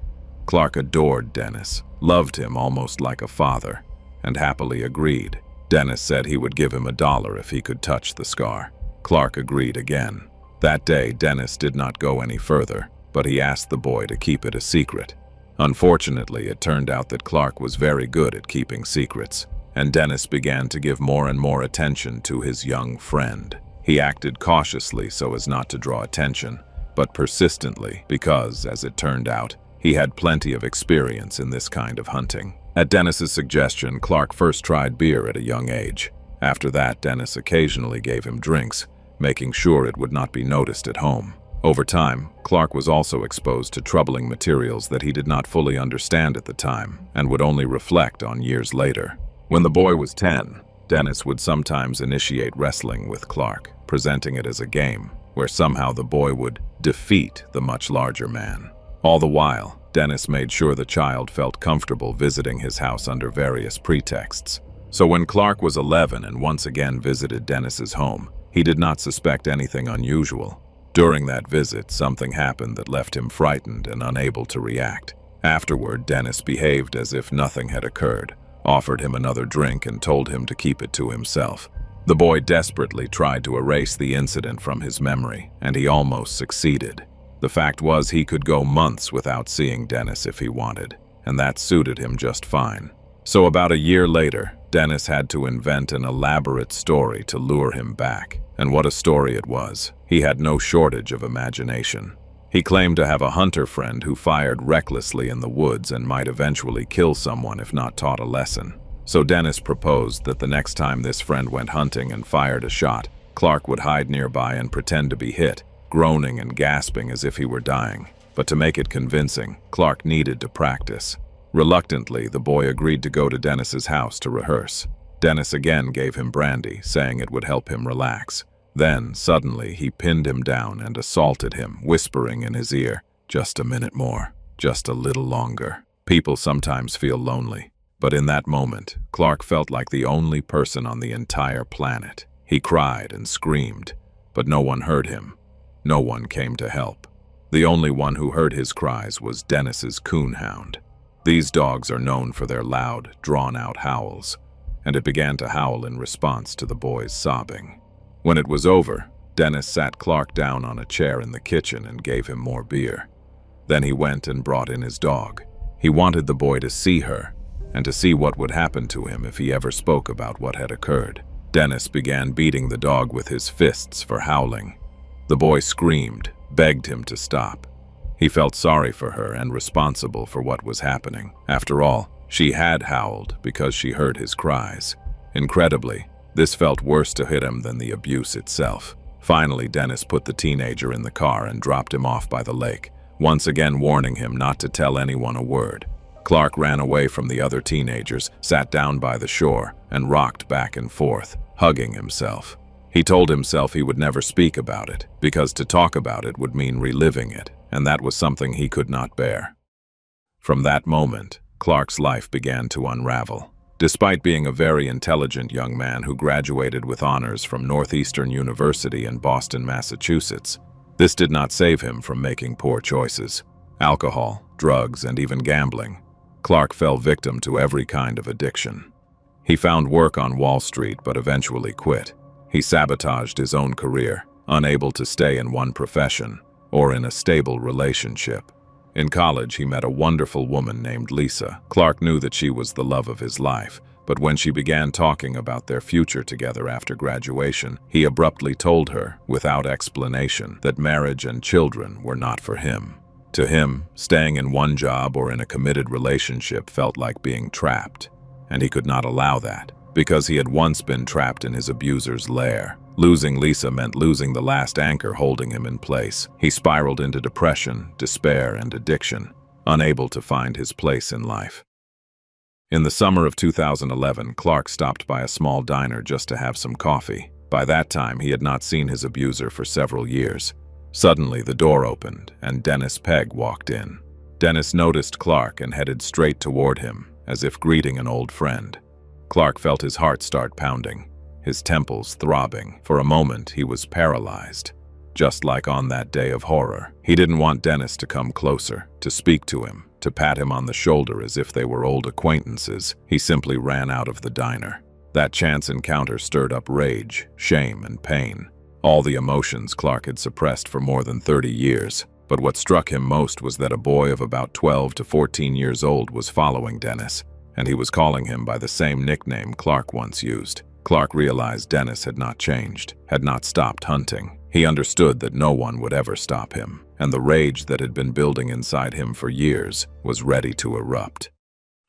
Clark adored Dennis, loved him almost like a father, and happily agreed. Dennis said he would give him $1 if he could touch the scar. Clark agreed again. That day, Dennis did not go any further, but he asked the boy to keep it a secret. Unfortunately, it turned out that Clark was very good at keeping secrets, and Dennis began to give more and more attention to his young friend. He acted cautiously so as not to draw attention, but persistently because, as it turned out, he had plenty of experience in this kind of hunting. At Dennis's suggestion, Clark first tried beer at a young age. After that, Dennis occasionally gave him drinks, making sure it would not be noticed at home. Over time, Clark was also exposed to troubling materials that he did not fully understand at the time and would only reflect on years later. When the boy was 10, Dennis would sometimes initiate wrestling with Clark, presenting it as a game, where somehow the boy would defeat the much larger man. All the while, Dennis made sure the child felt comfortable visiting his house under various pretexts. So when Clark was 11 and once again visited Dennis's home, he did not suspect anything unusual. During that visit, something happened that left him frightened and unable to react. Afterward, Dennis behaved as if nothing had occurred, offered him another drink and told him to keep it to himself. The boy desperately tried to erase the incident from his memory, and he almost succeeded. The fact was he could go months without seeing Dennis if he wanted, and that suited him just fine. So about a year later, Dennis had to invent an elaborate story to lure him back. And what a story it was. He had no shortage of imagination. He claimed to have a hunter friend who fired recklessly in the woods and might eventually kill someone if not taught a lesson. So Dennis proposed that the next time this friend went hunting and fired a shot, Clark would hide nearby and pretend to be hit, groaning and gasping as if he were dying. But to make it convincing, Clark needed to practice. Reluctantly, the boy agreed to go to Dennis's house to rehearse. Dennis again gave him brandy, saying it would help him relax. Then, suddenly, he pinned him down and assaulted him, whispering in his ear, "Just a minute more, just a little longer." People sometimes feel lonely, but in that moment, Clark felt like the only person on the entire planet. He cried and screamed, but no one heard him. No one came to help. The only one who heard his cries was Dennis's coonhound. These dogs are known for their loud, drawn-out howls, and it began to howl in response to the boy's sobbing. When it was over, Dennis sat Clark down on a chair in the kitchen and gave him more beer. Then he went and brought in his dog. He wanted the boy to see her, and to see what would happen to him if he ever spoke about what had occurred. Dennis began beating the dog with his fists for howling. The boy screamed, begged him to stop. He felt sorry for her and responsible for what was happening. After all, she had howled because she heard his cries. Incredibly, this felt worse to him than the abuse itself. Finally, Dennis put the teenager in the car and dropped him off by the lake, once again warning him not to tell anyone a word. Clark ran away from the other teenagers, sat down by the shore, and rocked back and forth, hugging himself. He told himself he would never speak about it, because to talk about it would mean reliving it, and that was something he could not bear. From that moment, Clark's life began to unravel. Despite being a very intelligent young man who graduated with honors from Northeastern University in Boston, Massachusetts, this did not save him from making poor choices. Alcohol, drugs, and even gambling. Clark fell victim to every kind of addiction. He found work on Wall Street but eventually quit. He sabotaged his own career, unable to stay in one profession or in a stable relationship. In college, he met a wonderful woman named Lisa. Clark knew that she was the love of his life, but when she began talking about their future together after graduation, he abruptly told her, without explanation, that marriage and children were not for him. To him, staying in one job or in a committed relationship felt like being trapped, and he could not allow that, because he had once been trapped in his abuser's lair. Losing Lisa meant losing the last anchor holding him in place. He spiraled into depression, despair, and addiction, unable to find his place in life. In the summer of 2011, Clark stopped by a small diner just to have some coffee. By that time, he had not seen his abuser for several years. Suddenly, the door opened, and Dennis Pegg walked in. Dennis noticed Clark and headed straight toward him, as if greeting an old friend. Clark felt his heart start pounding, his temples throbbing. For a moment, he was paralyzed. Just like on that day of horror, he didn't want Dennis to come closer, to speak to him, to pat him on the shoulder as if they were old acquaintances. He simply ran out of the diner. That chance encounter stirred up rage, shame, and pain. All the emotions Clark had suppressed for more than 30 years. But what struck him most was that a boy of about 12 to 14 years old was following Dennis, and he was calling him by the same nickname Clark once used. Clark realized Dennis had not changed, had not stopped hunting. He understood that no one would ever stop him, and the rage that had been building inside him for years was ready to erupt.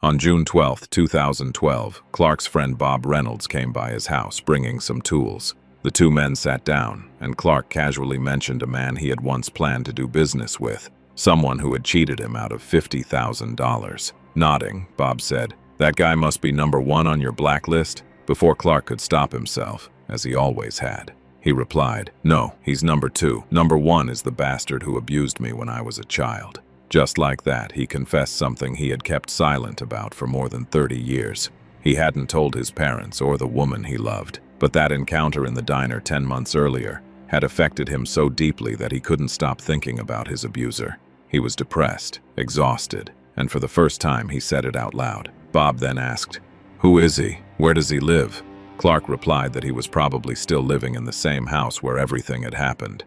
On June 12, 2012, Clark's friend Bob Reynolds came by his house bringing some tools. The two men sat down, and Clark casually mentioned a man he had once planned to do business with, someone who had cheated him out of $50,000. Nodding, Bob said, "That guy must be number one on your blacklist?" Before Clark could stop himself, as he always had, he replied, "No, he's number two. Number one is the bastard who abused me when I was a child." Just like that, he confessed something he had kept silent about for more than 30 years. He hadn't told his parents or the woman he loved, but that encounter in the diner 10 months earlier had affected him so deeply that he couldn't stop thinking about his abuser. He was depressed, exhausted, and for the first time he said it out loud. Bob then asked, "Who is he? Where does he live?" Clark replied that he was probably still living in the same house where everything had happened.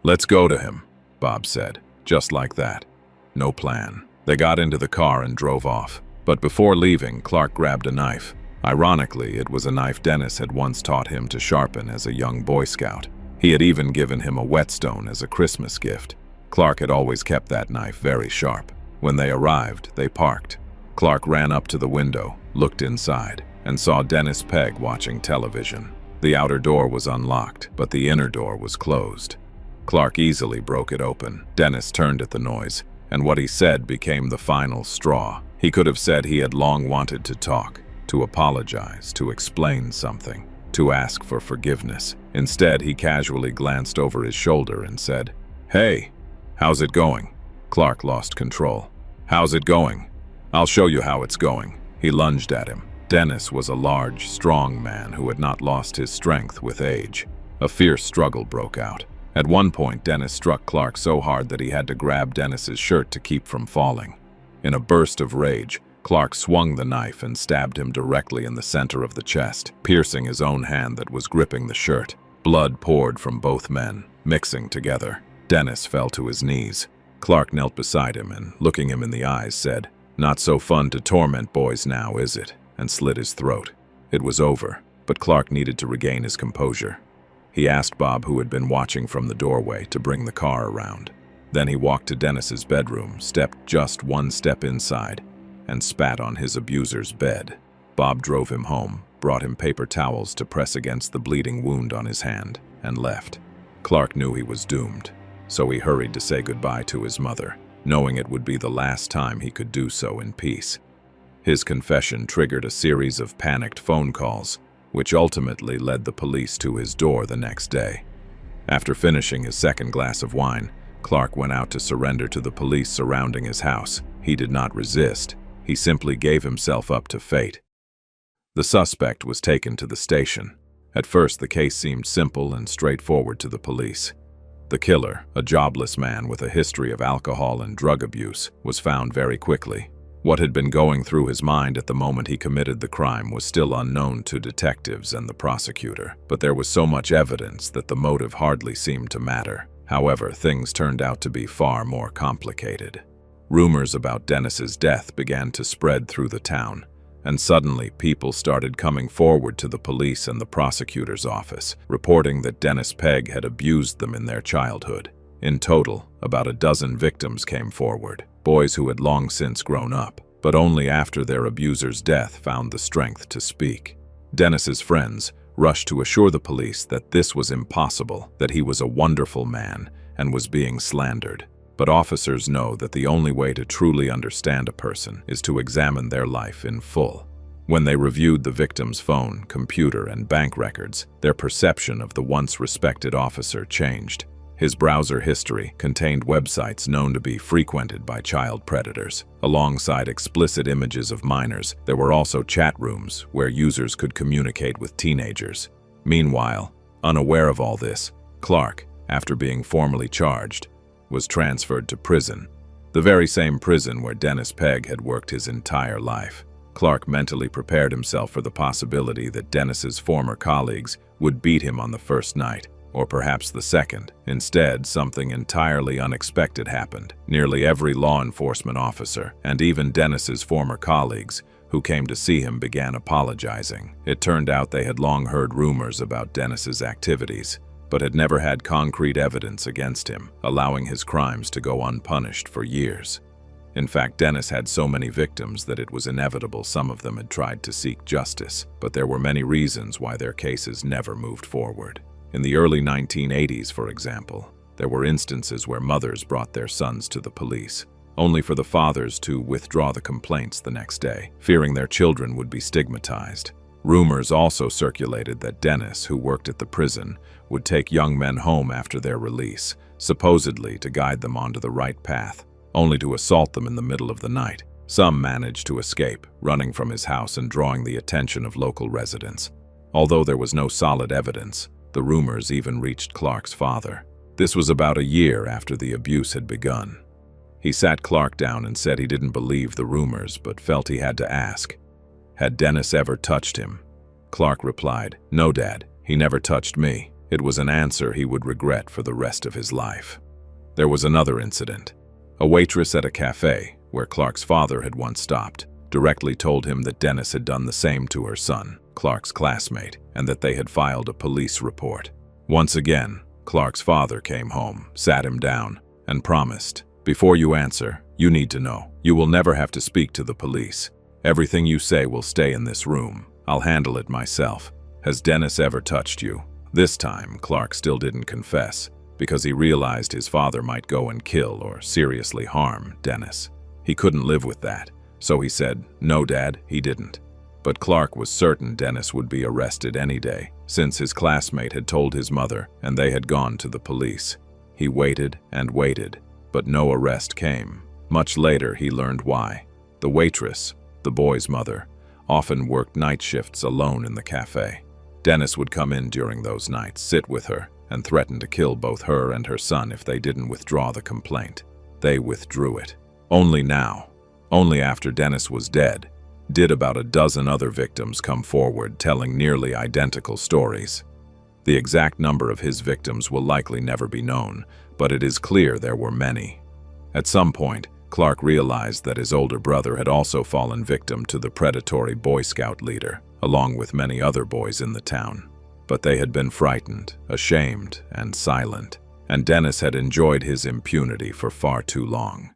"Let's go to him," Bob said, just like that. No plan. They got into the car and drove off. But before leaving, Clark grabbed a knife. Ironically, it was a knife Dennis had once taught him to sharpen as a young Boy Scout. He had even given him a whetstone as a Christmas gift. Clark had always kept that knife very sharp. When they arrived, they parked. Clark ran up to the window, looked inside, and saw Dennis Pegg watching television. The outer door was unlocked, but the inner door was closed. Clark easily broke it open. Dennis turned at the noise, and what he said became the final straw. He could have said he had long wanted to talk, to apologize, to explain something, to ask for forgiveness. Instead, he casually glanced over his shoulder and said, "Hey, how's it going?" Clark lost control. "How's it going? I'll show you how it's going." He lunged at him. Dennis was a large, strong man who had not lost his strength with age. A fierce struggle broke out. At one point, Dennis struck Clark so hard that he had to grab Dennis's shirt to keep from falling. In a burst of rage, Clark swung the knife and stabbed him directly in the center of the chest, piercing his own hand that was gripping the shirt. Blood poured from both men, mixing together. Dennis fell to his knees. Clark knelt beside him and, looking him in the eyes, said, "Not so fun to torment boys now, is it?" and slit his throat. It was over, but Clark needed to regain his composure. He asked Bob, who had been watching from the doorway, to bring the car around. Then he walked to Dennis's bedroom, stepped just one step inside, and spat on his abuser's bed. Bob drove him home, brought him paper towels to press against the bleeding wound on his hand, and left. Clark knew he was doomed, so he hurried to say goodbye to his mother, knowing it would be the last time he could do so in peace. His confession triggered a series of panicked phone calls, which ultimately led the police to his door the next day. After finishing his second glass of wine, Clark went out to surrender to the police surrounding his house. He did not resist. He simply gave himself up to fate. The suspect was taken to the station. At first, the case seemed simple and straightforward to the police. The killer, a jobless man with a history of alcohol and drug abuse, was found very quickly. What had been going through his mind at the moment he committed the crime was still unknown to detectives and the prosecutor, but there was so much evidence that the motive hardly seemed to matter. However, things turned out to be far more complicated. Rumors about Dennis's death began to spread through the town, and suddenly people started coming forward to the police and the prosecutor's office, reporting that Dennis Pegg had abused them in their childhood. In total, about a dozen victims came forward, boys who had long since grown up, but only after their abuser's death found the strength to speak. Dennis's friends rushed to assure the police that this was impossible, that he was a wonderful man and was being slandered. But officers know that the only way to truly understand a person is to examine their life in full. When they reviewed the victim's phone, computer, and bank records, their perception of the once respected officer changed. His browser history contained websites known to be frequented by child predators. Alongside explicit images of minors, there were also chat rooms where users could communicate with teenagers. Meanwhile, unaware of all this, Clark, after being formally charged, was transferred to prison, the very same prison where Dennis Pegg had worked his entire life. Clark mentally prepared himself for the possibility that Dennis's former colleagues would beat him on the first night, or perhaps the second. Instead, something entirely unexpected happened. Nearly every law enforcement officer, and even Dennis's former colleagues, who came to see him began apologizing. It turned out they had long heard rumors about Dennis's activities, but had never had concrete evidence against him, allowing his crimes to go unpunished for years. In fact, Dennis had so many victims that it was inevitable some of them had tried to seek justice, but there were many reasons why their cases never moved forward. In the early 1980s, for example, there were instances where mothers brought their sons to the police, only for the fathers to withdraw the complaints the next day, fearing their children would be stigmatized. Rumors also circulated that Dennis, who worked at the prison, would take young men home after their release, supposedly to guide them onto the right path, only to assault them in the middle of the night. Some managed to escape, running from his house and drawing the attention of local residents. Although there was no solid evidence, the rumors even reached Clark's father. This was about a year after the abuse had begun. He sat Clark down and said he didn't believe the rumors but felt he had to ask. Had Dennis ever touched him? Clark replied, "No, Dad, he never touched me." It was an answer he would regret for the rest of his life. There was another incident. A waitress at a cafe, where Clark's father had once stopped, directly told him that Dennis had done the same to her son, Clark's classmate, and that they had filed a police report. Once again, Clark's father came home, sat him down, and promised, "Before you answer, you need to know. You will never have to speak to the police. Everything you say will stay in this room. I'll handle it myself. Has Dennis ever touched you?" This time, Clark still didn't confess, because he realized his father might go and kill or seriously harm Dennis. He couldn't live with that, so he said, "No, Dad, he didn't." But Clark was certain Dennis would be arrested any day, since his classmate had told his mother and they had gone to the police. He waited and waited, but no arrest came. Much later, he learned why. The waitress, the boy's mother, often worked night shifts alone in the cafe. Dennis would come in during those nights, sit with her, and threaten to kill both her and her son if they didn't withdraw the complaint. They withdrew it. Only now, only after Dennis was dead, did about a dozen other victims come forward telling nearly identical stories. The exact number of his victims will likely never be known, but it is clear there were many. At some point, Clark realized that his older brother had also fallen victim to the predatory Boy Scout leader, along with many other boys in the town. But they had been frightened, ashamed, and silent, and Dennis had enjoyed his impunity for far too long.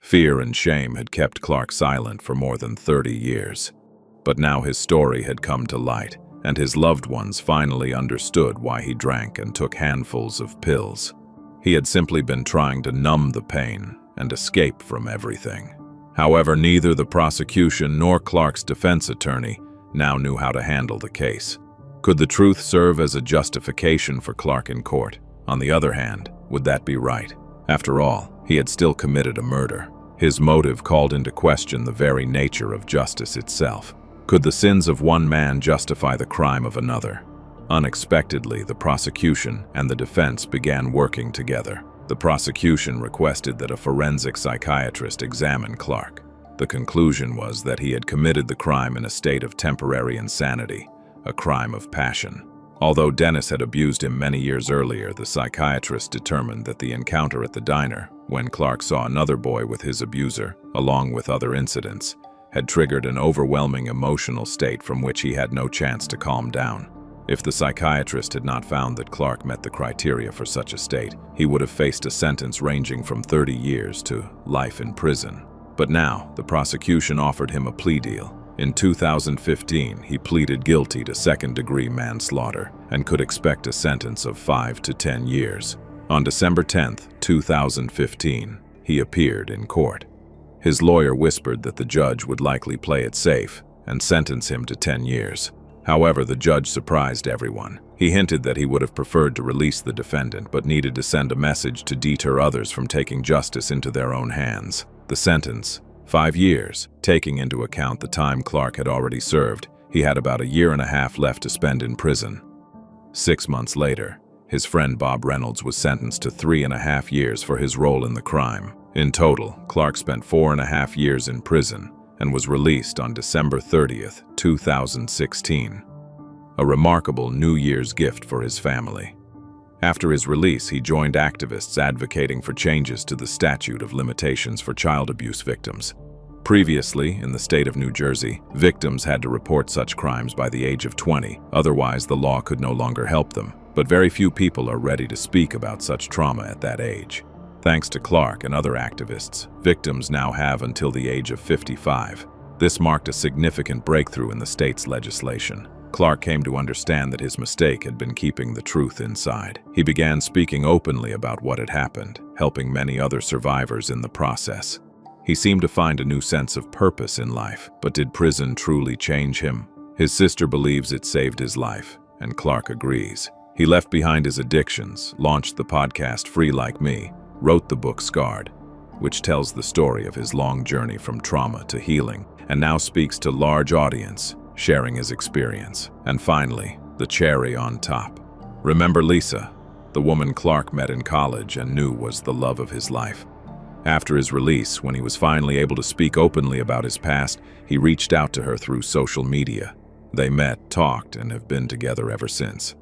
Fear and shame had kept Clark silent for more than 30 years. But now his story had come to light, and his loved ones finally understood why he drank and took handfuls of pills. He had simply been trying to numb the pain and escape from everything. However, neither the prosecution nor Clark's defense attorney now knew how to handle the case. Could the truth serve as a justification for Clark in court? On the other hand, would that be right? After all, he had still committed a murder. His motive called into question the very nature of justice itself. Could the sins of one man justify the crime of another? Unexpectedly, the prosecution and the defense began working together. The prosecution requested that a forensic psychiatrist examine Clark. The conclusion was that he had committed the crime in a state of temporary insanity, a crime of passion. Although Dennis had abused him many years earlier, the psychiatrist determined that the encounter at the diner, when Clark saw another boy with his abuser, along with other incidents, had triggered an overwhelming emotional state from which he had no chance to calm down. If the psychiatrist had not found that Clark met the criteria for such a state, he would have faced a sentence ranging from 30 years to life in prison. But now, the prosecution offered him a plea deal. In 2015, he pleaded guilty to second-degree manslaughter and could expect a sentence of 5 to 10 years. On December 10, 2015, he appeared in court. His lawyer whispered that the judge would likely play it safe and sentence him to 10 years. However, the judge surprised everyone. He hinted that he would have preferred to release the defendant but needed to send a message to deter others from taking justice into their own hands. The sentence, 5 years, taking into account the time Clark had already served. He had about a year and a half left to spend in prison. 6 months later, his friend Bob Reynolds was sentenced to 3.5 years for his role in the crime. In total, Clark spent 4.5 years in prison and was released on December 30th, 2016. A remarkable New Year's gift for his family. After his release, he joined activists advocating for changes to the statute of limitations for child abuse victims. Previously, in the state of New Jersey, victims had to report such crimes by the age of 20, otherwise the law could no longer help them. But very few people are ready to speak about such trauma at that age. Thanks to Clark and other activists, victims now have until the age of 55. This marked a significant breakthrough in the state's legislation. Clark came to understand that his mistake had been keeping the truth inside. He began speaking openly about what had happened, helping many other survivors in the process. He seemed to find a new sense of purpose in life, but did prison truly change him? His sister believes it saved his life, and Clark agrees. He left behind his addictions, launched the podcast Free Like Me, wrote the book Scarred, which tells the story of his long journey from trauma to healing, and now speaks to large audience, sharing his experience. And finally, the cherry on top. Remember Lisa, the woman Clark met in college and knew was the love of his life. After his release, when he was finally able to speak openly about his past, he reached out to her through social media. They met, talked, and have been together ever since.